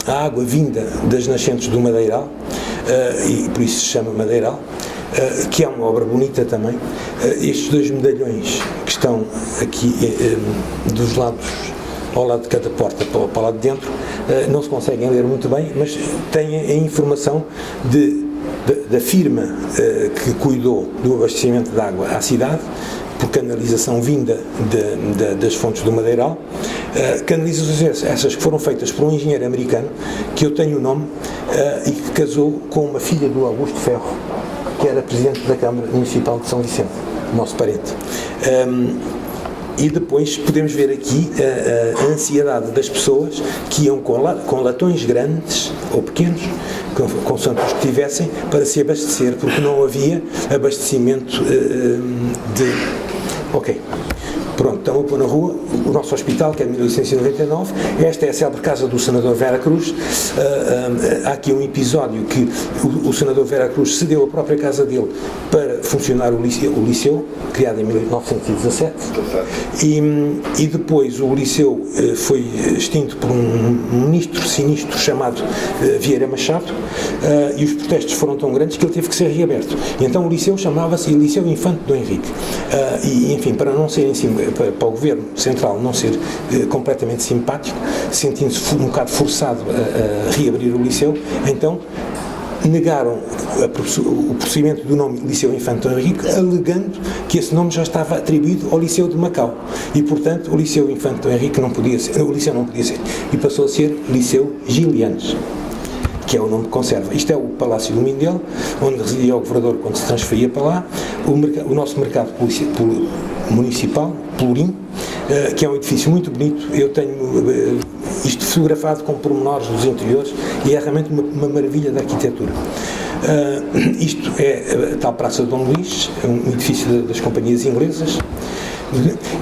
a água vinda das nascentes do Madeiral, e por isso se chama Madeiral, que é uma obra bonita também. Estes dois medalhões que estão aqui dos lados, ao lado de cada porta, para o lado de dentro, não se conseguem ler muito bem, mas têm a informação da firma que cuidou do abastecimento de água à cidade, por canalização vinda das fontes do Madeiral, canalizações essas que foram feitas por um engenheiro americano, que eu tenho o nome, e que casou com uma filha do Augusto Ferro, que era presidente da Câmara Municipal de São Vicente, nosso parente. E depois podemos ver aqui a ansiedade das pessoas que iam com latões grandes ou pequenos, consoante os que tivessem, para se abastecer, porque não havia abastecimento Ok. Pronto, estão a pôr na rua o nosso hospital, que é de 1899. Esta é a célebre casa do senador Vera Cruz. Há aqui um episódio que o senador Vera Cruz cedeu a própria casa dele para funcionar o liceu, criado em 1917, e depois o liceu foi extinto por um ministro sinistro chamado Vieira Machado, e os protestos foram tão grandes que ele teve que ser reaberto. E então o liceu chamava-se Liceu Infante Dom Henrique. E, enfim, para não ser para o governo central não ser completamente simpático, sentindo-se um bocado forçado a reabrir o liceu, então negaram o procedimento do nome Liceu Infante Henrique, alegando que esse nome já estava atribuído ao Liceu de Macau e, portanto, o Liceu Infante Henrique não podia ser, o liceu não podia ser, e passou a ser Liceu Gilianes, que é o nome que conserva. Isto é o Palácio do Mindelo, onde residia o governador quando se transferia para lá, o nosso mercado municipal, Pelourinho, que é um edifício muito bonito. Eu tenho isto fotografado com pormenores dos interiores e é realmente uma maravilha da arquitetura. Isto é a tal Praça de Dom Luís, um edifício das companhias inglesas.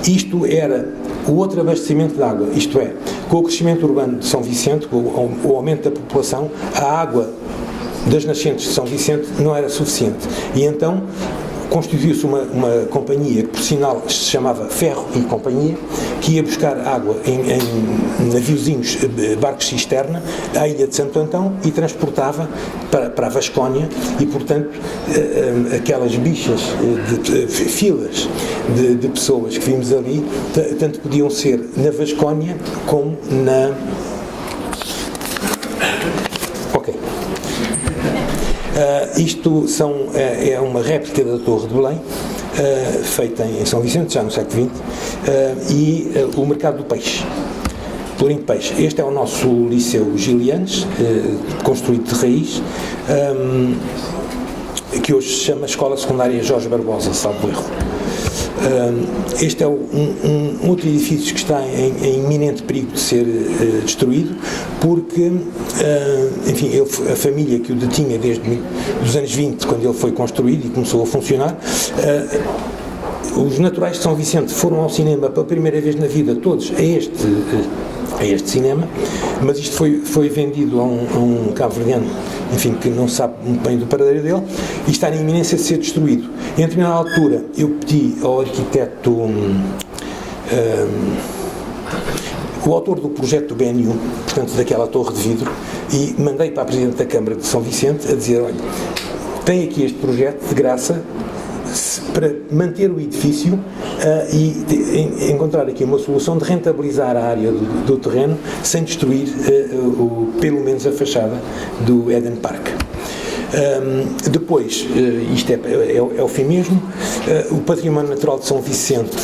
Isto era o outro abastecimento de água, isto é, com o crescimento urbano de São Vicente, com o aumento da população, a água das nascentes de São Vicente não era suficiente. E então constituiu-se uma companhia que, por sinal, se chamava Ferro e Companhia, que ia buscar água em naviozinhos, barcos cisterna, à ilha de Santo Antão e transportava para a Vascónia e, portanto, aquelas bichas, filas de pessoas que vimos ali, tanto podiam ser na Vascónia como na... Isto é uma réplica da Torre de Belém, feita em São Vicente, já no século XX, e o mercado do peixe, Pelourinho de Peixe. Este é o nosso Liceu Gilianes, construído de raiz, que hoje se chama Escola Secundária Jorge Barbosa, salvo erro. Este é um outro edifício que está em iminente perigo de ser destruído, porque, enfim, a família que o detinha desde os anos 20, quando ele foi construído e começou a funcionar, os naturais de São Vicente foram ao cinema pela primeira vez na vida, todos, a este cinema, mas isto foi vendido a um cabo-verdiano, enfim, que não sabe muito bem do paradeiro dele, e está na iminência de ser destruído. Em determinada altura, eu pedi ao arquiteto, o autor do projeto do BNU, portanto, daquela torre de vidro, e mandei para a Presidente da Câmara de São Vicente a dizer, olha, tem aqui este projeto de graça, para manter o edifício e encontrar aqui uma solução de rentabilizar a área do terreno sem destruir pelo menos a fachada do Eden Park. Depois, isto é o fim mesmo, o Património Natural de São Vicente,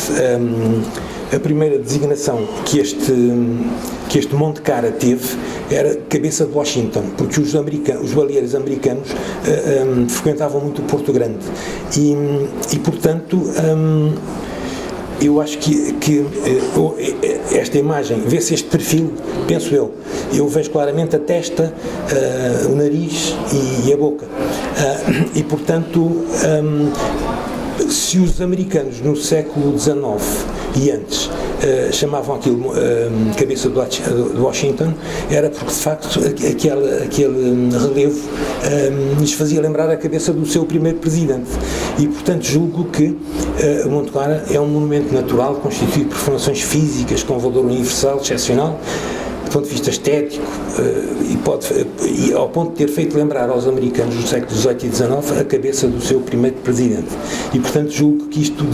a primeira designação que este Monte Cara teve era cabeça de Washington, porque os baleeiros americanos frequentavam muito Porto Grande e portanto, eu acho que esta imagem, vê-se este perfil, penso eu vejo claramente a testa, o nariz e a boca, e portanto, se os americanos no século XIX e antes chamavam aquilo cabeça de Washington, era porque de facto aquele relevo lhes fazia lembrar a cabeça do seu primeiro presidente e portanto julgo que o Monte Cara é um monumento natural constituído por formações físicas com valor universal, excepcional, do ponto de vista estético, e ao ponto de ter feito lembrar aos americanos do século XVIII e XIX a cabeça do seu primeiro presidente. E, portanto, julgo que isto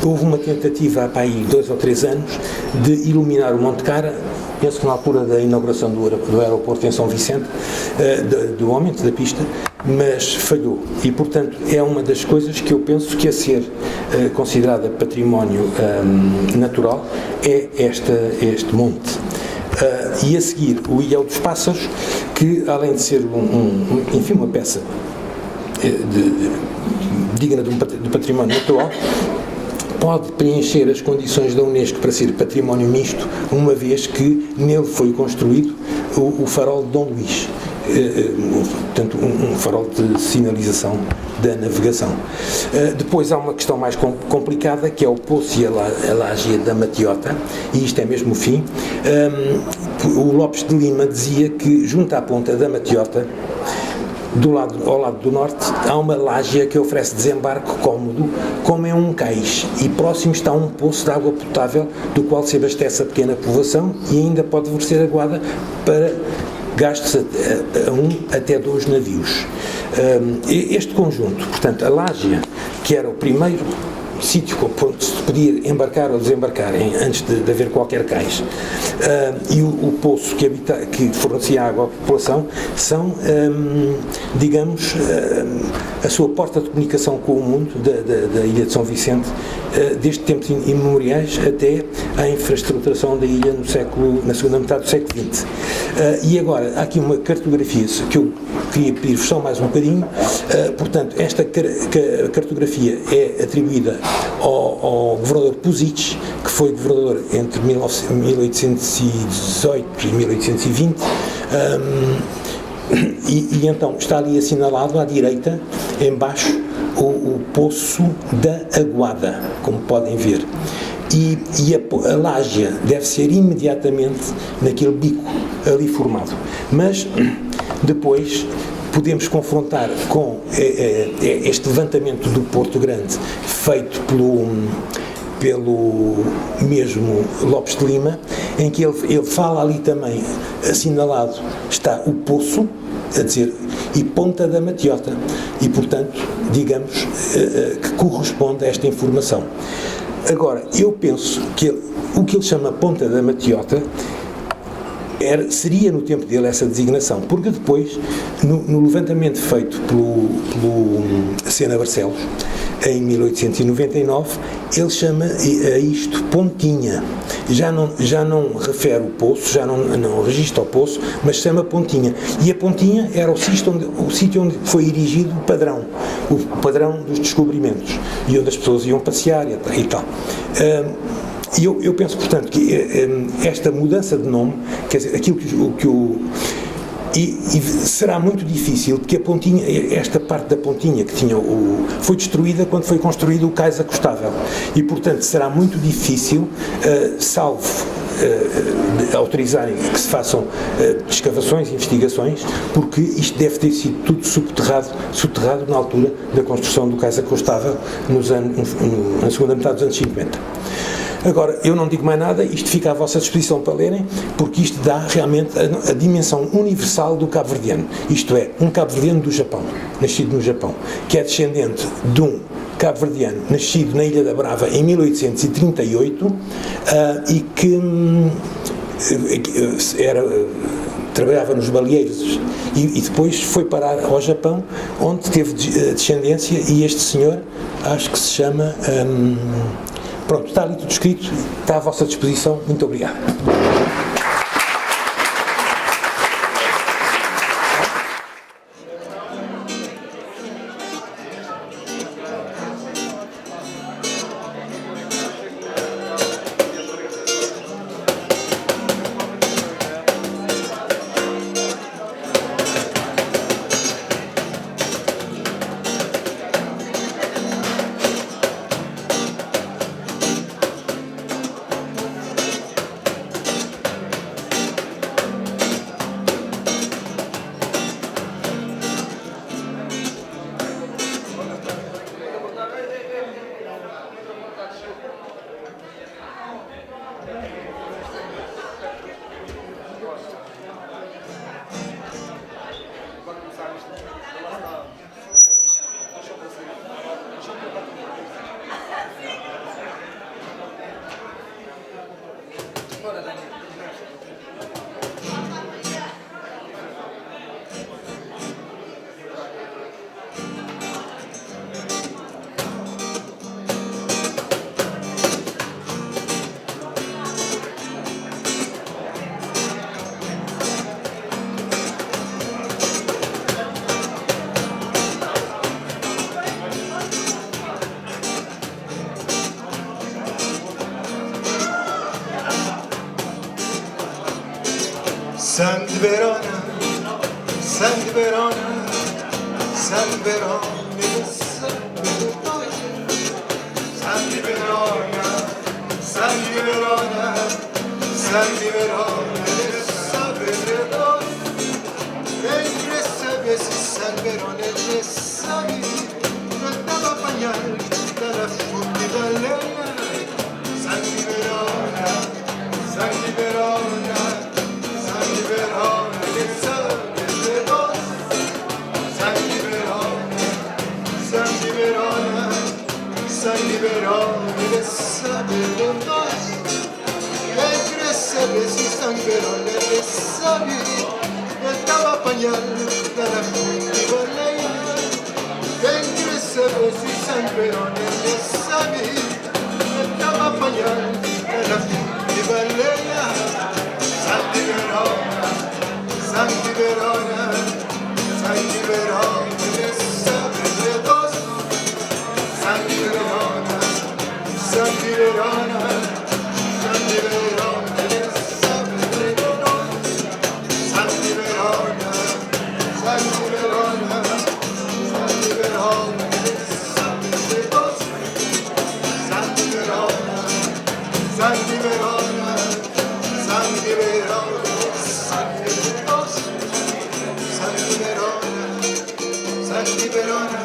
houve uma tentativa há aí 2 ou 3 anos de iluminar o Monte Cara, penso que na altura da inauguração do aeroporto em São Vicente, do aumento da pista, mas falhou. E, portanto, é uma das coisas que eu penso que a ser considerada património natural é este monte. E a seguir o Ilhéu dos Pássaros, que além de ser enfim, uma peça digna do património natural, pode preencher as condições da Unesco para ser património misto, uma vez que nele foi construído o farol de Dom Luís, portanto um farol de sinalização da navegação. Depois há uma questão mais complicada, que é o Poço e a Laje da Matiota, e isto é mesmo o fim. O Lopes de Lima dizia que junto à ponta da Matiota, ao lado do norte, há uma laje que oferece desembarque cómodo, como é um cais, e próximo está um poço de água potável, do qual se abastece a pequena povoação e ainda pode oferecer aguada para gastos a 1 até 2 navios. Este conjunto, portanto, a Lágia, que era o primeiro sítio onde se podia embarcar ou desembarcar antes de haver qualquer cais. E o poço que fornecia água à população são, digamos, a sua porta de comunicação com o mundo da Ilha de São Vicente, desde tempos imemoriais até à infraestruturação da ilha na segunda metade do século XX. E agora, há aqui uma cartografia que eu queria pedir-vos só mais um bocadinho. Portanto, esta cartografia é atribuída ao governador Puzic, que foi governador entre 1818 e 1820, e então está ali assinalado à direita, em baixo, o Poço da Aguada, como podem ver. E a lágia deve ser imediatamente naquele bico ali formado. Mas depois podemos confrontar com este levantamento do Porto Grande, feito pelo mesmo Lopes de Lima, em que ele fala ali também, assinalado está o Poço, a dizer, e Ponta da Matiota, e portanto, digamos, que corresponde a esta informação. Agora, eu penso que o que ele chama Ponta da Matiota seria no tempo dele essa designação, porque depois, no levantamento feito pelo Sena Barcelos, em 1899, ele chama a isto Pontinha. Já não refere o poço, já não registra o poço, mas chama Pontinha. E a Pontinha era o sítio onde foi erigido o padrão dos descobrimentos, e onde as pessoas iam passear e tal. E eu penso, portanto, que esta mudança de nome, quer dizer, aquilo e será muito difícil, porque a pontinha, esta parte da pontinha que tinha foi destruída quando foi construído o cais acostável, e portanto será muito difícil, salvo autorizarem que se façam escavações e investigações, porque isto deve ter sido tudo subterrado na altura da construção do cais acostável na segunda metade dos anos 50. Agora, eu não digo mais nada, isto fica à vossa disposição para lerem, porque isto dá realmente a dimensão universal do cabo-verdiano. Isto é, um cabo-verdiano do Japão, nascido no Japão, que é descendente de um cabo-verdiano nascido na Ilha da Brava em 1838 e que trabalhava nos baleeiros e depois foi parar ao Japão, onde teve descendência, e este senhor, acho que se chama... Pronto, está ali tudo escrito, está à vossa disposição. Muito obrigado. Sen Verona, Sen Verona, Sen Verona, Sen Verona, Sen Verona, Sen Verona, Sabedo, Sen Verona, Sabi, Tratava apanhar da fonte da lenha, Sen Verona, Sen Verona. San Liberona, ele sabe de nós. Quem quer saber se sangrou, ele sabe. Eu estava apanhando da fonte baleia. Quem quer saber se sangrou, ele sabe. Eu estava apanhando da fonte baleia. Sangue Verona, Sangue Verona, Sangue Verona, ele sabe de nós. Sangue Verona, Sangue Verona, Sangue Verona, ele sabe de nós. Sangue Verona, Sangue Verona, Sangue Verona, ele sabe de nós. Sangue Verona, Sangue Verona, Sangue Verona, ele sabe de nós. Sangue Verona, Sangue Verona,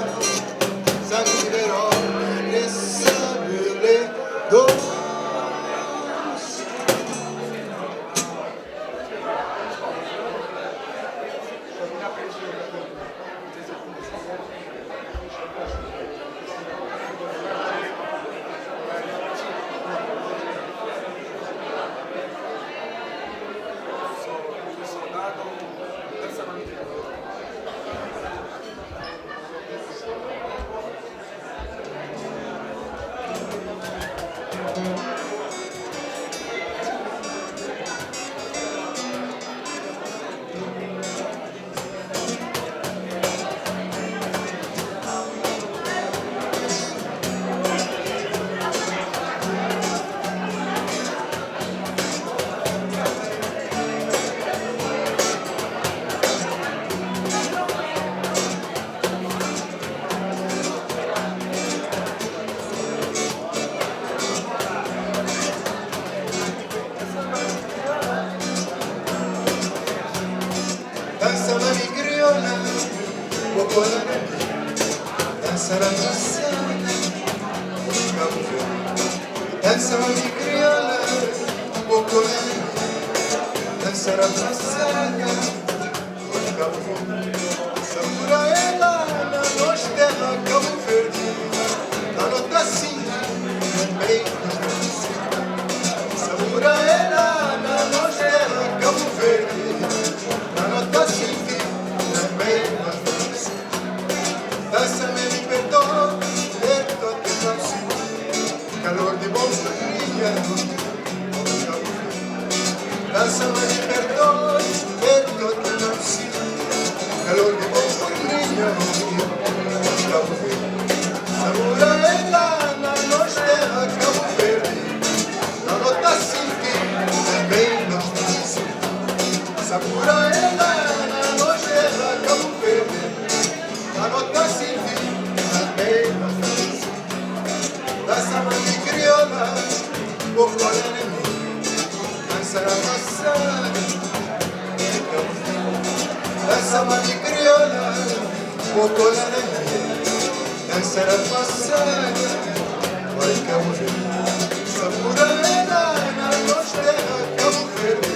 Sangue Verona, ele sabe de nós. Dança la mi criolla, popola, danza la massana, danza la mi criolla, popola, danza la massana, Samura ela na noite terra, Cabo Verde, na nota assim, bem Samura ela na noite terra, Cabo Verde. Dança-me mi perdono, detto a te cansi, calor di bomberia. Dança-me mi perdono, detto a te cansi, calor di bomberia. Samura ela na noite terra, Cabo Verde, na nota sinti, bem nostalgia. Samura ela na noite terra, Cabo Verde. A nota Silvi, também dança mãe crioula, o colene, dança a maçã, dança mãe crioula, o colene, dança a maçã, vai Cabo Verde, Samura ela na noite terra, Cabo Verde,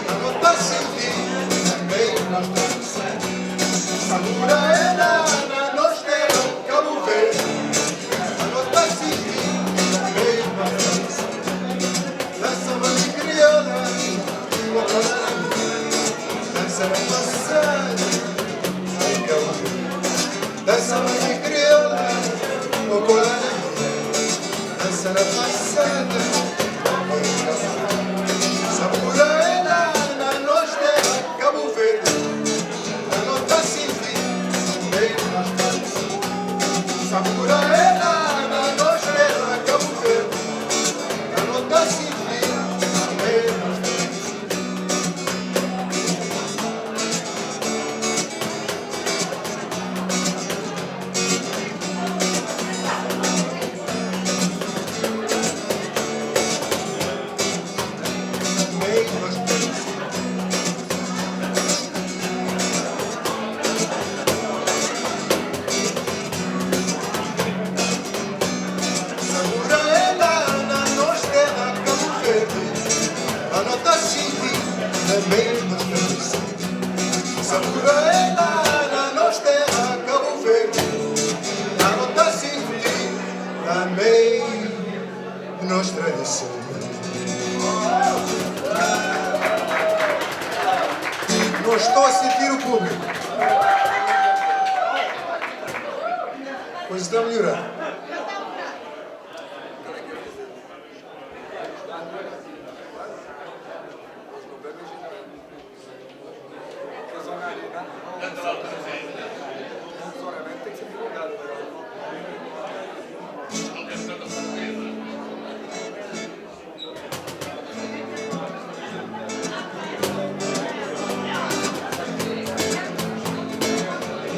a nota Silvi, também Samura ela na noite terra, Cabo Verde, a nota Silvi, também dança mãe crioula, o colene, dança a maçã, vai Cabo Verde, dança mãe crioula, o colene, dança a maçã, vai Cabo Verde, Samura ela na noite terra, Cabo Verde, a nota Silvi, também Samura ela na noite terra, Cabo Verde, a nota Silvi, também Samura ela na noite terra, Cabo Verde, a nota Silvi, também nossa tradição. Não estou a sentir o público. Pois está a melhorar.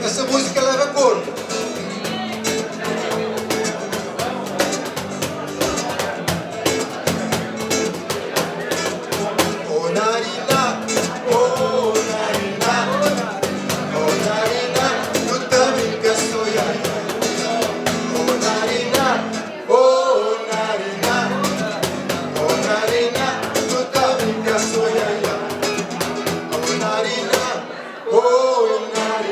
Essa música leva cor. Oh narina, oh narina, oh narina, tu também que sou eu. Oh narina, oh narina, oh narina, tu também que sou eu. Oh narina, oh narina.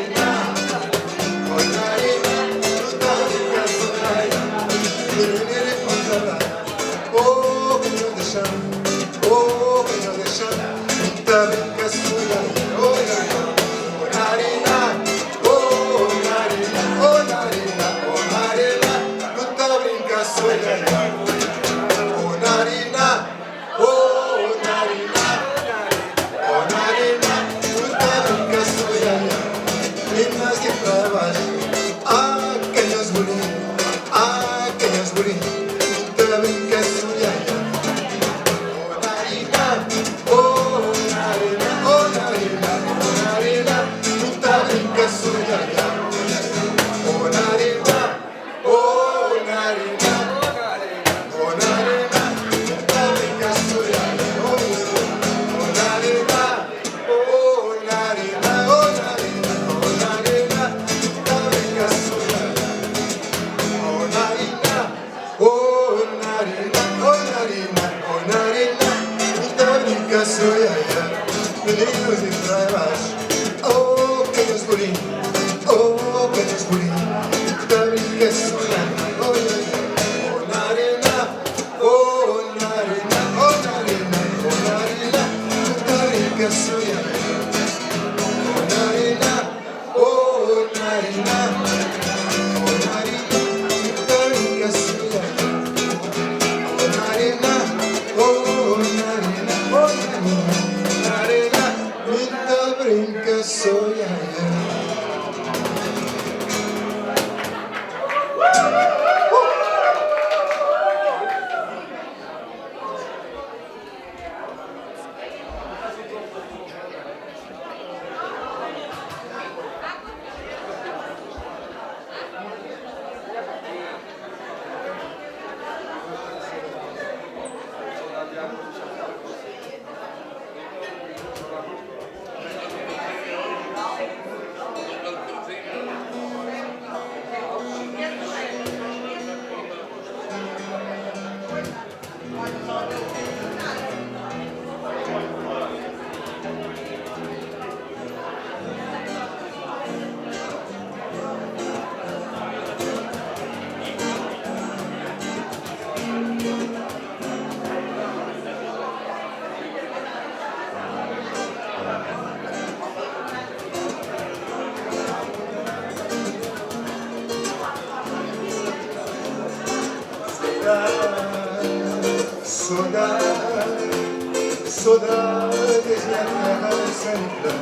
Saudades na terra sangrão.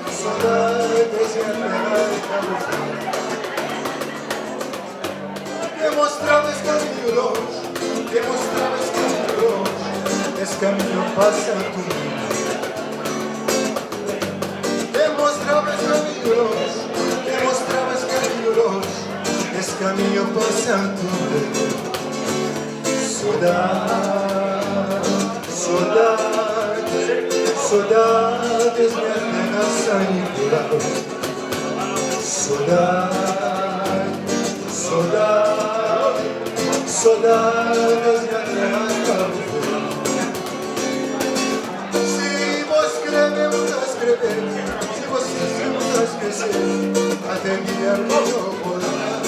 Saudades na terra sangrão. Demonstravas caminho longe, demonstravas caminho longe. Esse caminho passa tu. Demonstravas caminho longe, demonstravas caminho longe. Esse caminho passando. Saudades minha terra sangrão. Saudades minha terra sangrão. Se você escrever, se você escrever, a até dia que eu voltar.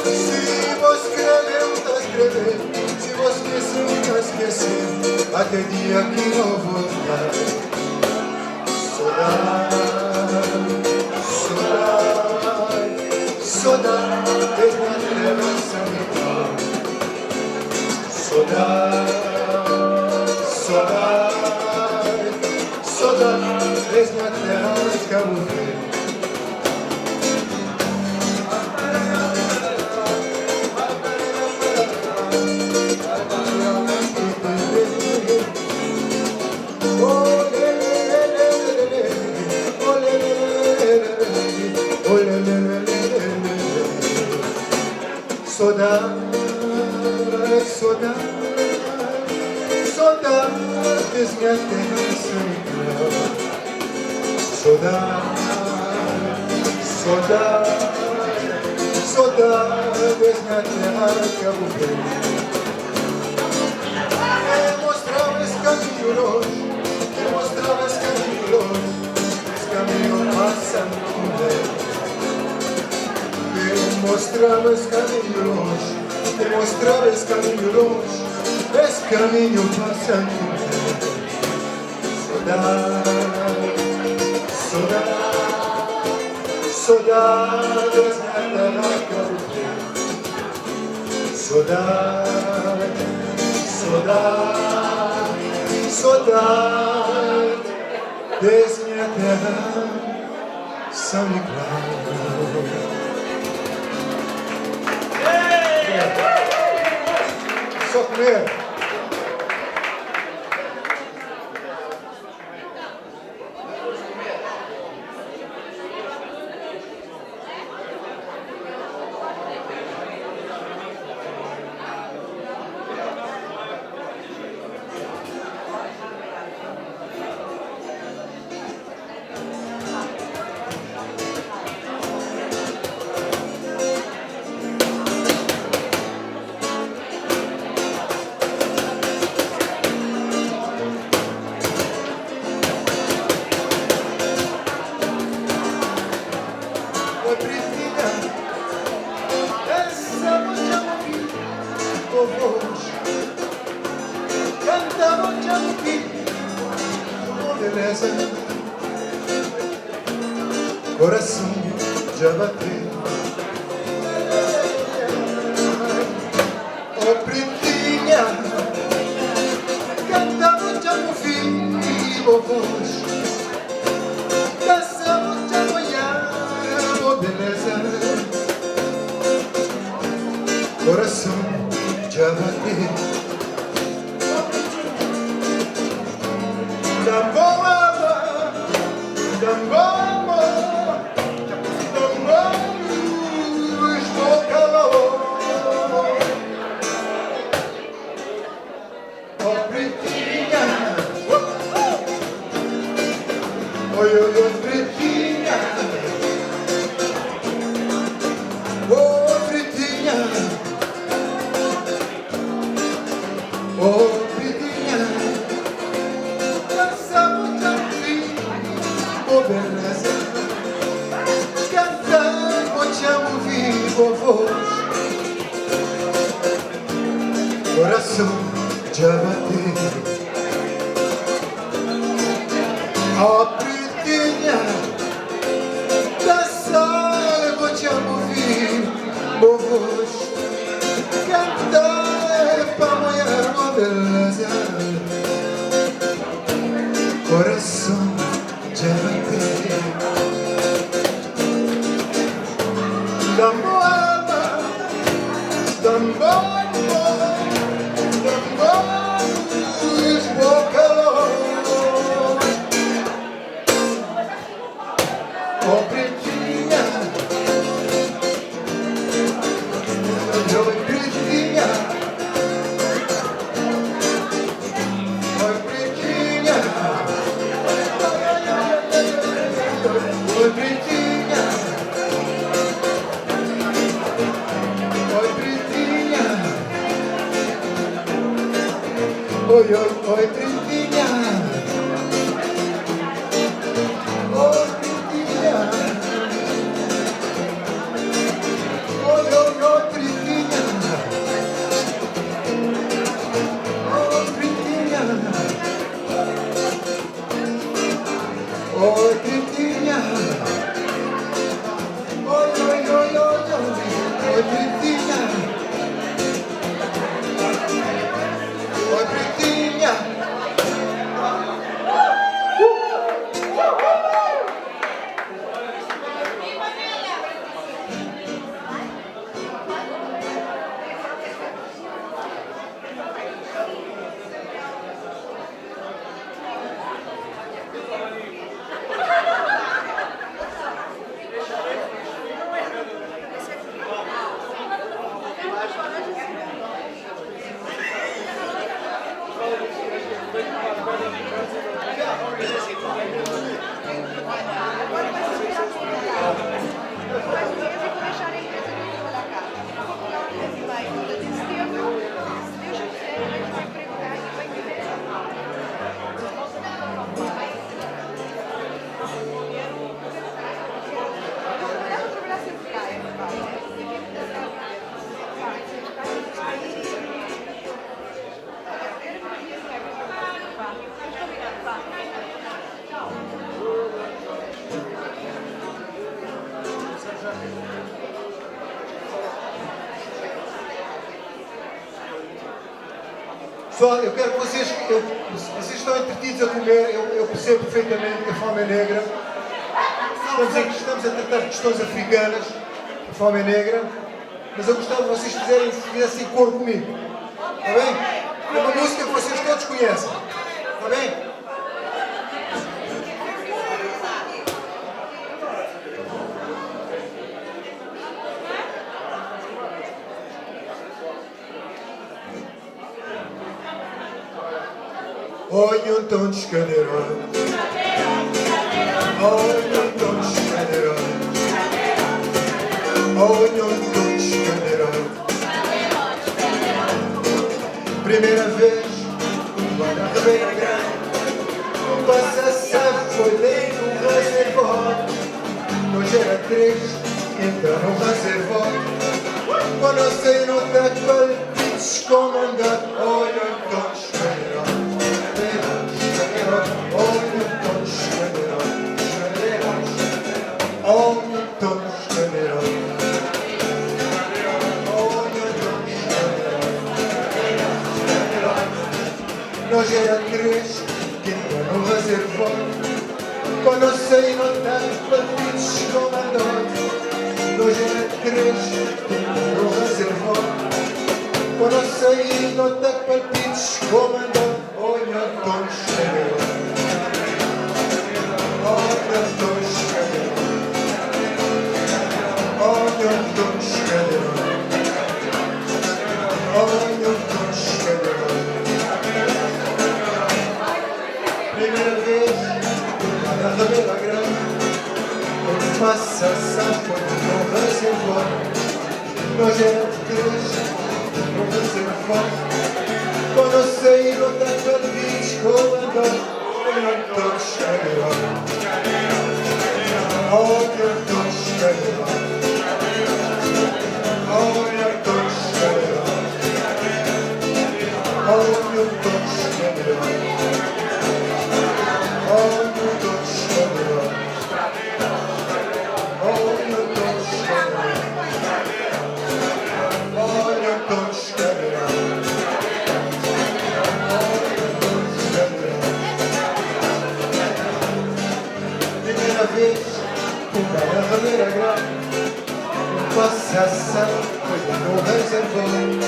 Se vos escreveu, tá escrevendo. Se vos esqueceu, tá esquecendo. Até dia que eu voltar. Saudade, saudade, saudade de minha terra sanitária. Saudade, saudade, saudade de minha terra Cabo Verde. Saudade, saudade, saudade minha terra central. Saudade, saudade, saudade minha terra Cabo Verde. Mostrava esse caminho longe, mostrava esse caminho longe, esse caminho passa muito leve. Mostrava esse caminho longe, mostrava esse caminho longe, esse caminho passando. Saudade, saudade, saudades na terra Cabo Verde. Saudade, saudade, saudade desse minha terra São Nicolau. Só comer. Coração já bateu. Oh, pretinha, cantamos já no fim, voz. Dançamos já amanhã, oh, beleza. Coração já bateu. Da boa, da boa. Oi, oi, oi, pretinha. Oh, pretinha. Oh, pretinha. Dançamos aqui, oh, beleza. Cantamos, te amo vivo, voz. Coração já bateu. Oh, pretinha, dançar, vou te amo vivo, voz. Cantar pra amanhã, uma beleza. Coração já bateu. Damboa, damboa, damboa, esbocalou. Oh, pretinha, oh, pretinha, oh, pretinha, oh, pretinha, oh, pretinha, oi, oi, oi, pretinha. Oh, pretinha, Oi, pretinha. Oi, pretinha. Pessoal, eu quero que vocês estão entretidos a comer, eu percebo perfeitamente que a fome é negra. Estamos a tratar de questões africanas, a fome é negra, mas eu gostava que vocês fizessem coro comigo. Está bem? É uma música que vocês todos conhecem. Está bem? Oi, Antônio Escadeirão. Oi, Antônio Escadeirão. Oi, Antônio Escadeirão. Primeira vez, lá na Ribeira Grande, passação foi bem no reservatório. Hoje era 3, entra no reservatório. Quando eu saí no daquele descomandado, oi, Antônio Escadeirão. Nós era 3 que entra no reservatório. Quando eu saí no partidos comandante. Nós era 3 que entra no reservatório. Quando eu saí no partidos comandante. Olha Antônio Escadeirão. Olha Antônio Escadeirão. Olha Antônio Escadeirão. Olha Antônio Escadeirão. Primeira vez, lá na Ribeira Grande, onde passa a Sampa no reservatório. Nós éramos 3 no reservatório. Quando eu saí no partidos comandante. Olha Antônio Escadeirão. Olha Antônio Escadeirão. Olha Antônio Escadeirão. Olha Antônio Escadeirão. Olha Antônio Escadeirão. Olha Antônio Escadeirão. Olha Antônio Escadeirão. Primeira vez, na Ribeira Grande, passação foi no reservatório.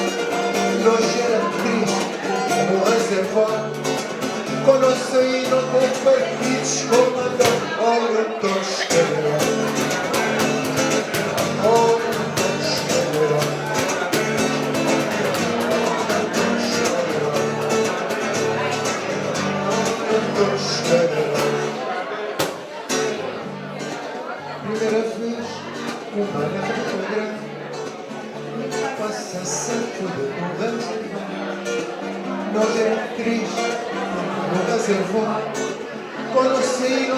Nós era 3 no reservatório. Quando eu saí no partidos comandante. Olha Antônio Escadeirão. Olha Antônio Escadeirão. Olha Antônio Escadeirão. Primeira vez, uma na Ribeira Grande, passação foi no reservatório. Nós era 3 no reservatório. Quando eu saí no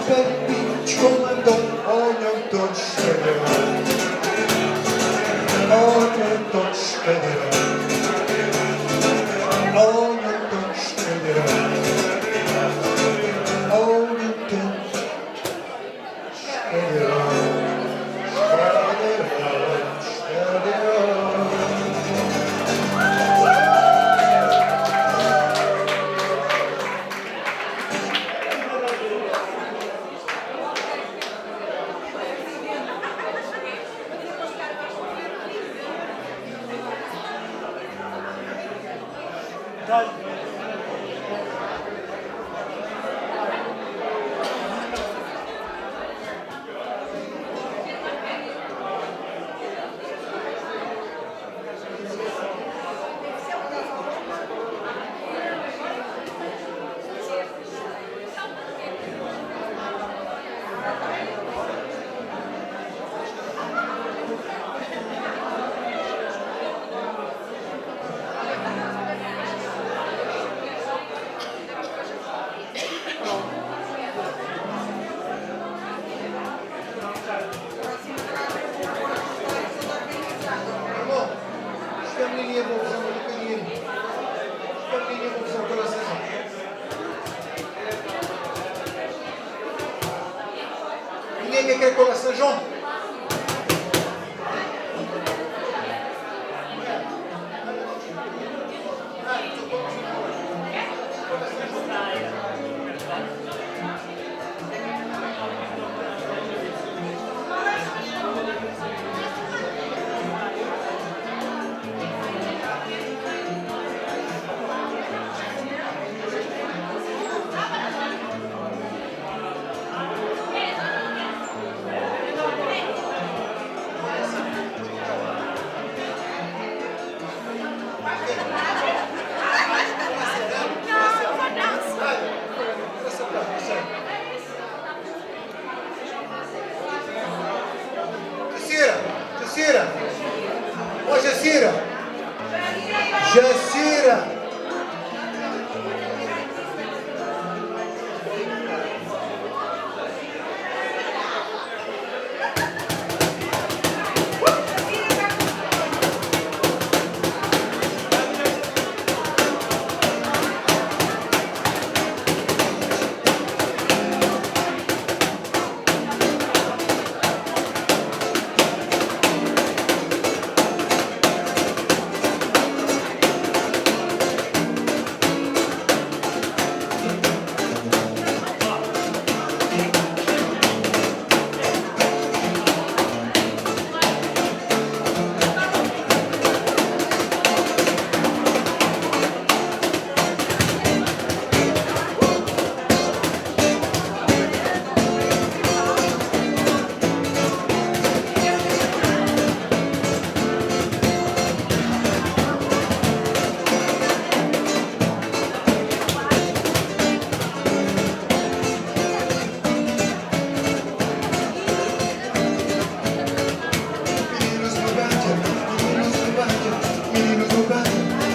partidos comandante. Olha Antônio Escadeirão. Olha Antônio Escadeirão. Olha Antônio Escadeirão. Olha Antônio Escadeirão. bocadinho a confusão, um bocadinho a confusão, coração. Ninguém quer coração, João? Jacira! Ó Jacira! Jacira!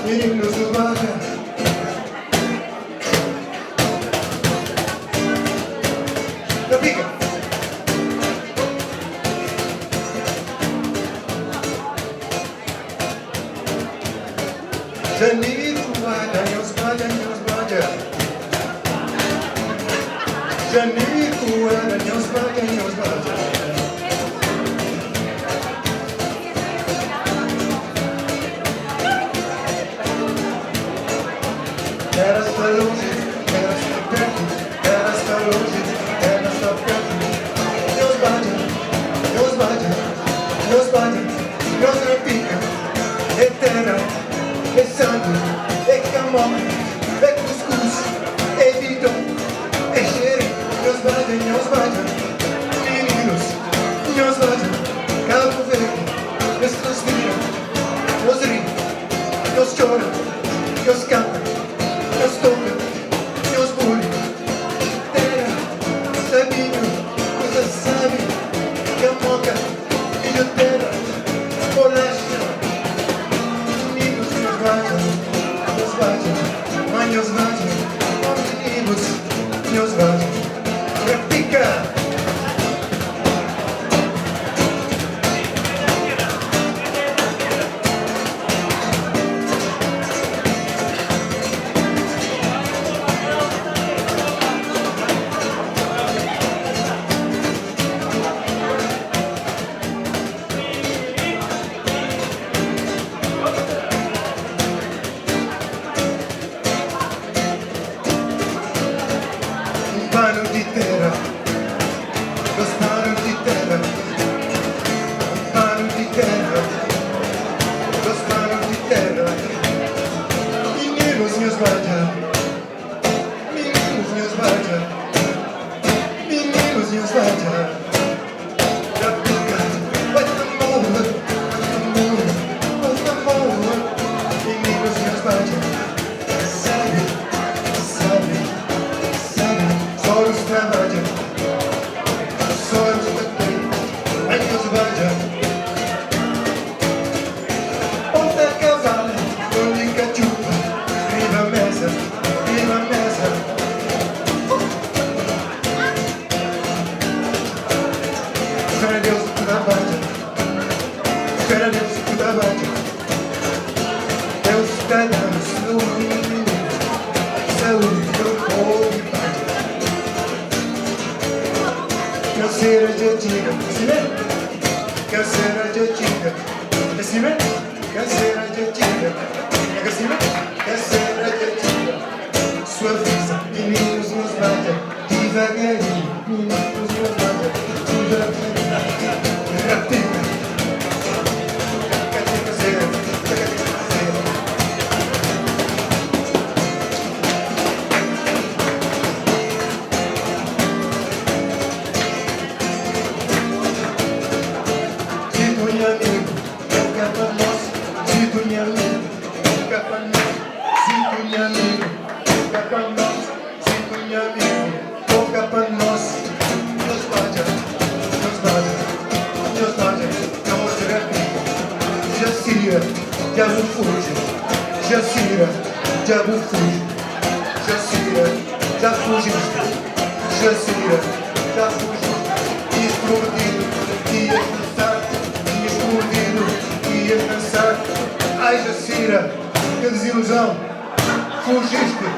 Meninos do Baja. Não fica. Janito Baja, Deus Baja, Deus Baja. Janito Baja, Deus Baja, Deus Baja. Ela está longe, ela está perto, ela está longe, ela está perto. Deus bate, Deus bate, Deus bate, Deus repica, é terra, é sangue, é camão, é cuscuz, é bidão, é xere. Deus bate, meninos, Deus bate, Cabo Verde, Deus transpira, Deus ri, Deus chora, Deus canta. Deus toca, Deus bulha, terra, sabinho, coisa sabe, camoca, filho terra, bolacha, amigos, Deus bate, mãe, Deus bate, amigos, Deus bate, repica. Pano de terra, dos panos de terra, pano de terra, dos panos de terra. Meninos, meus baja, meninos, meus baja, meninos, meus baja. Repica, vai tambor, meninos, meus baja. Soros trabalha, soros também, ai Deus vaja. Ponta cavalo, única chupa, viva a mesa, viva a mesa. Espera Deus que trabalha, espera Deus que trabalha. Acima, canseira de tinta. Acima, canseira de tinta. Acima, canseira de tinta. Suaviza, meninos nos bate, devagarinho, meninos nos bate, devagarinho. Ratica, catica zero, catica zero. Dito minha amigo, toca pra nós. Dito minha amigo, toca pra nós. Dito minha amigo, toca pra nós. Dito minha amigo, toca pra nós. Deus bate, Deus bate, Deus bate. Não será pico. Jacira, diabo fuge. Jacira, diabo fuge. Jacira, já fugiste. Jacira, já fugiste. Explodido, ia dançar. Explodido, ia dançar. Ai, Jacira, que desilusão. Fugiste.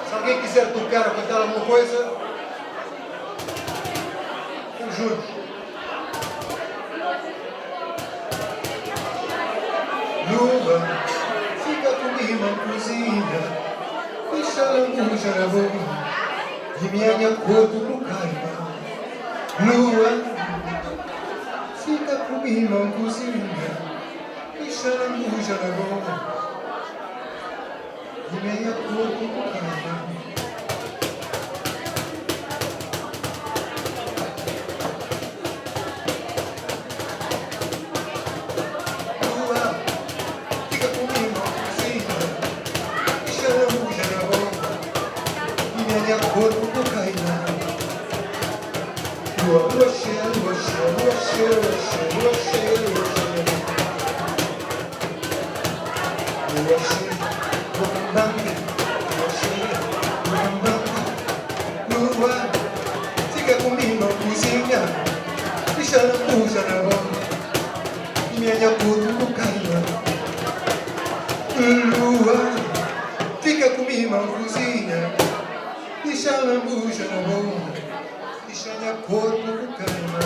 Se alguém quiser tocar ou cantar alguma coisa, estamos juntos. Lua, fica comigo na cozinha, deixa a lambuja na boca, e minha cor do caima. Lua, fica comigo na cozinha, deixa a lambuja na boca, e minha cor do caima. Corpo cocaína. Lua cheia, lua cheia, lua cheia, lua cheia, lua cheia, lua cheia. Lua cheia, bambam, lua cheia, bambam. Lua, fica comigo na cozinha, deixa a lambuja na boca, e minha corpo cocaína. Lua, fica comigo na cozinha, deixa a lambuja na boca, deixa minha corpo cocaína.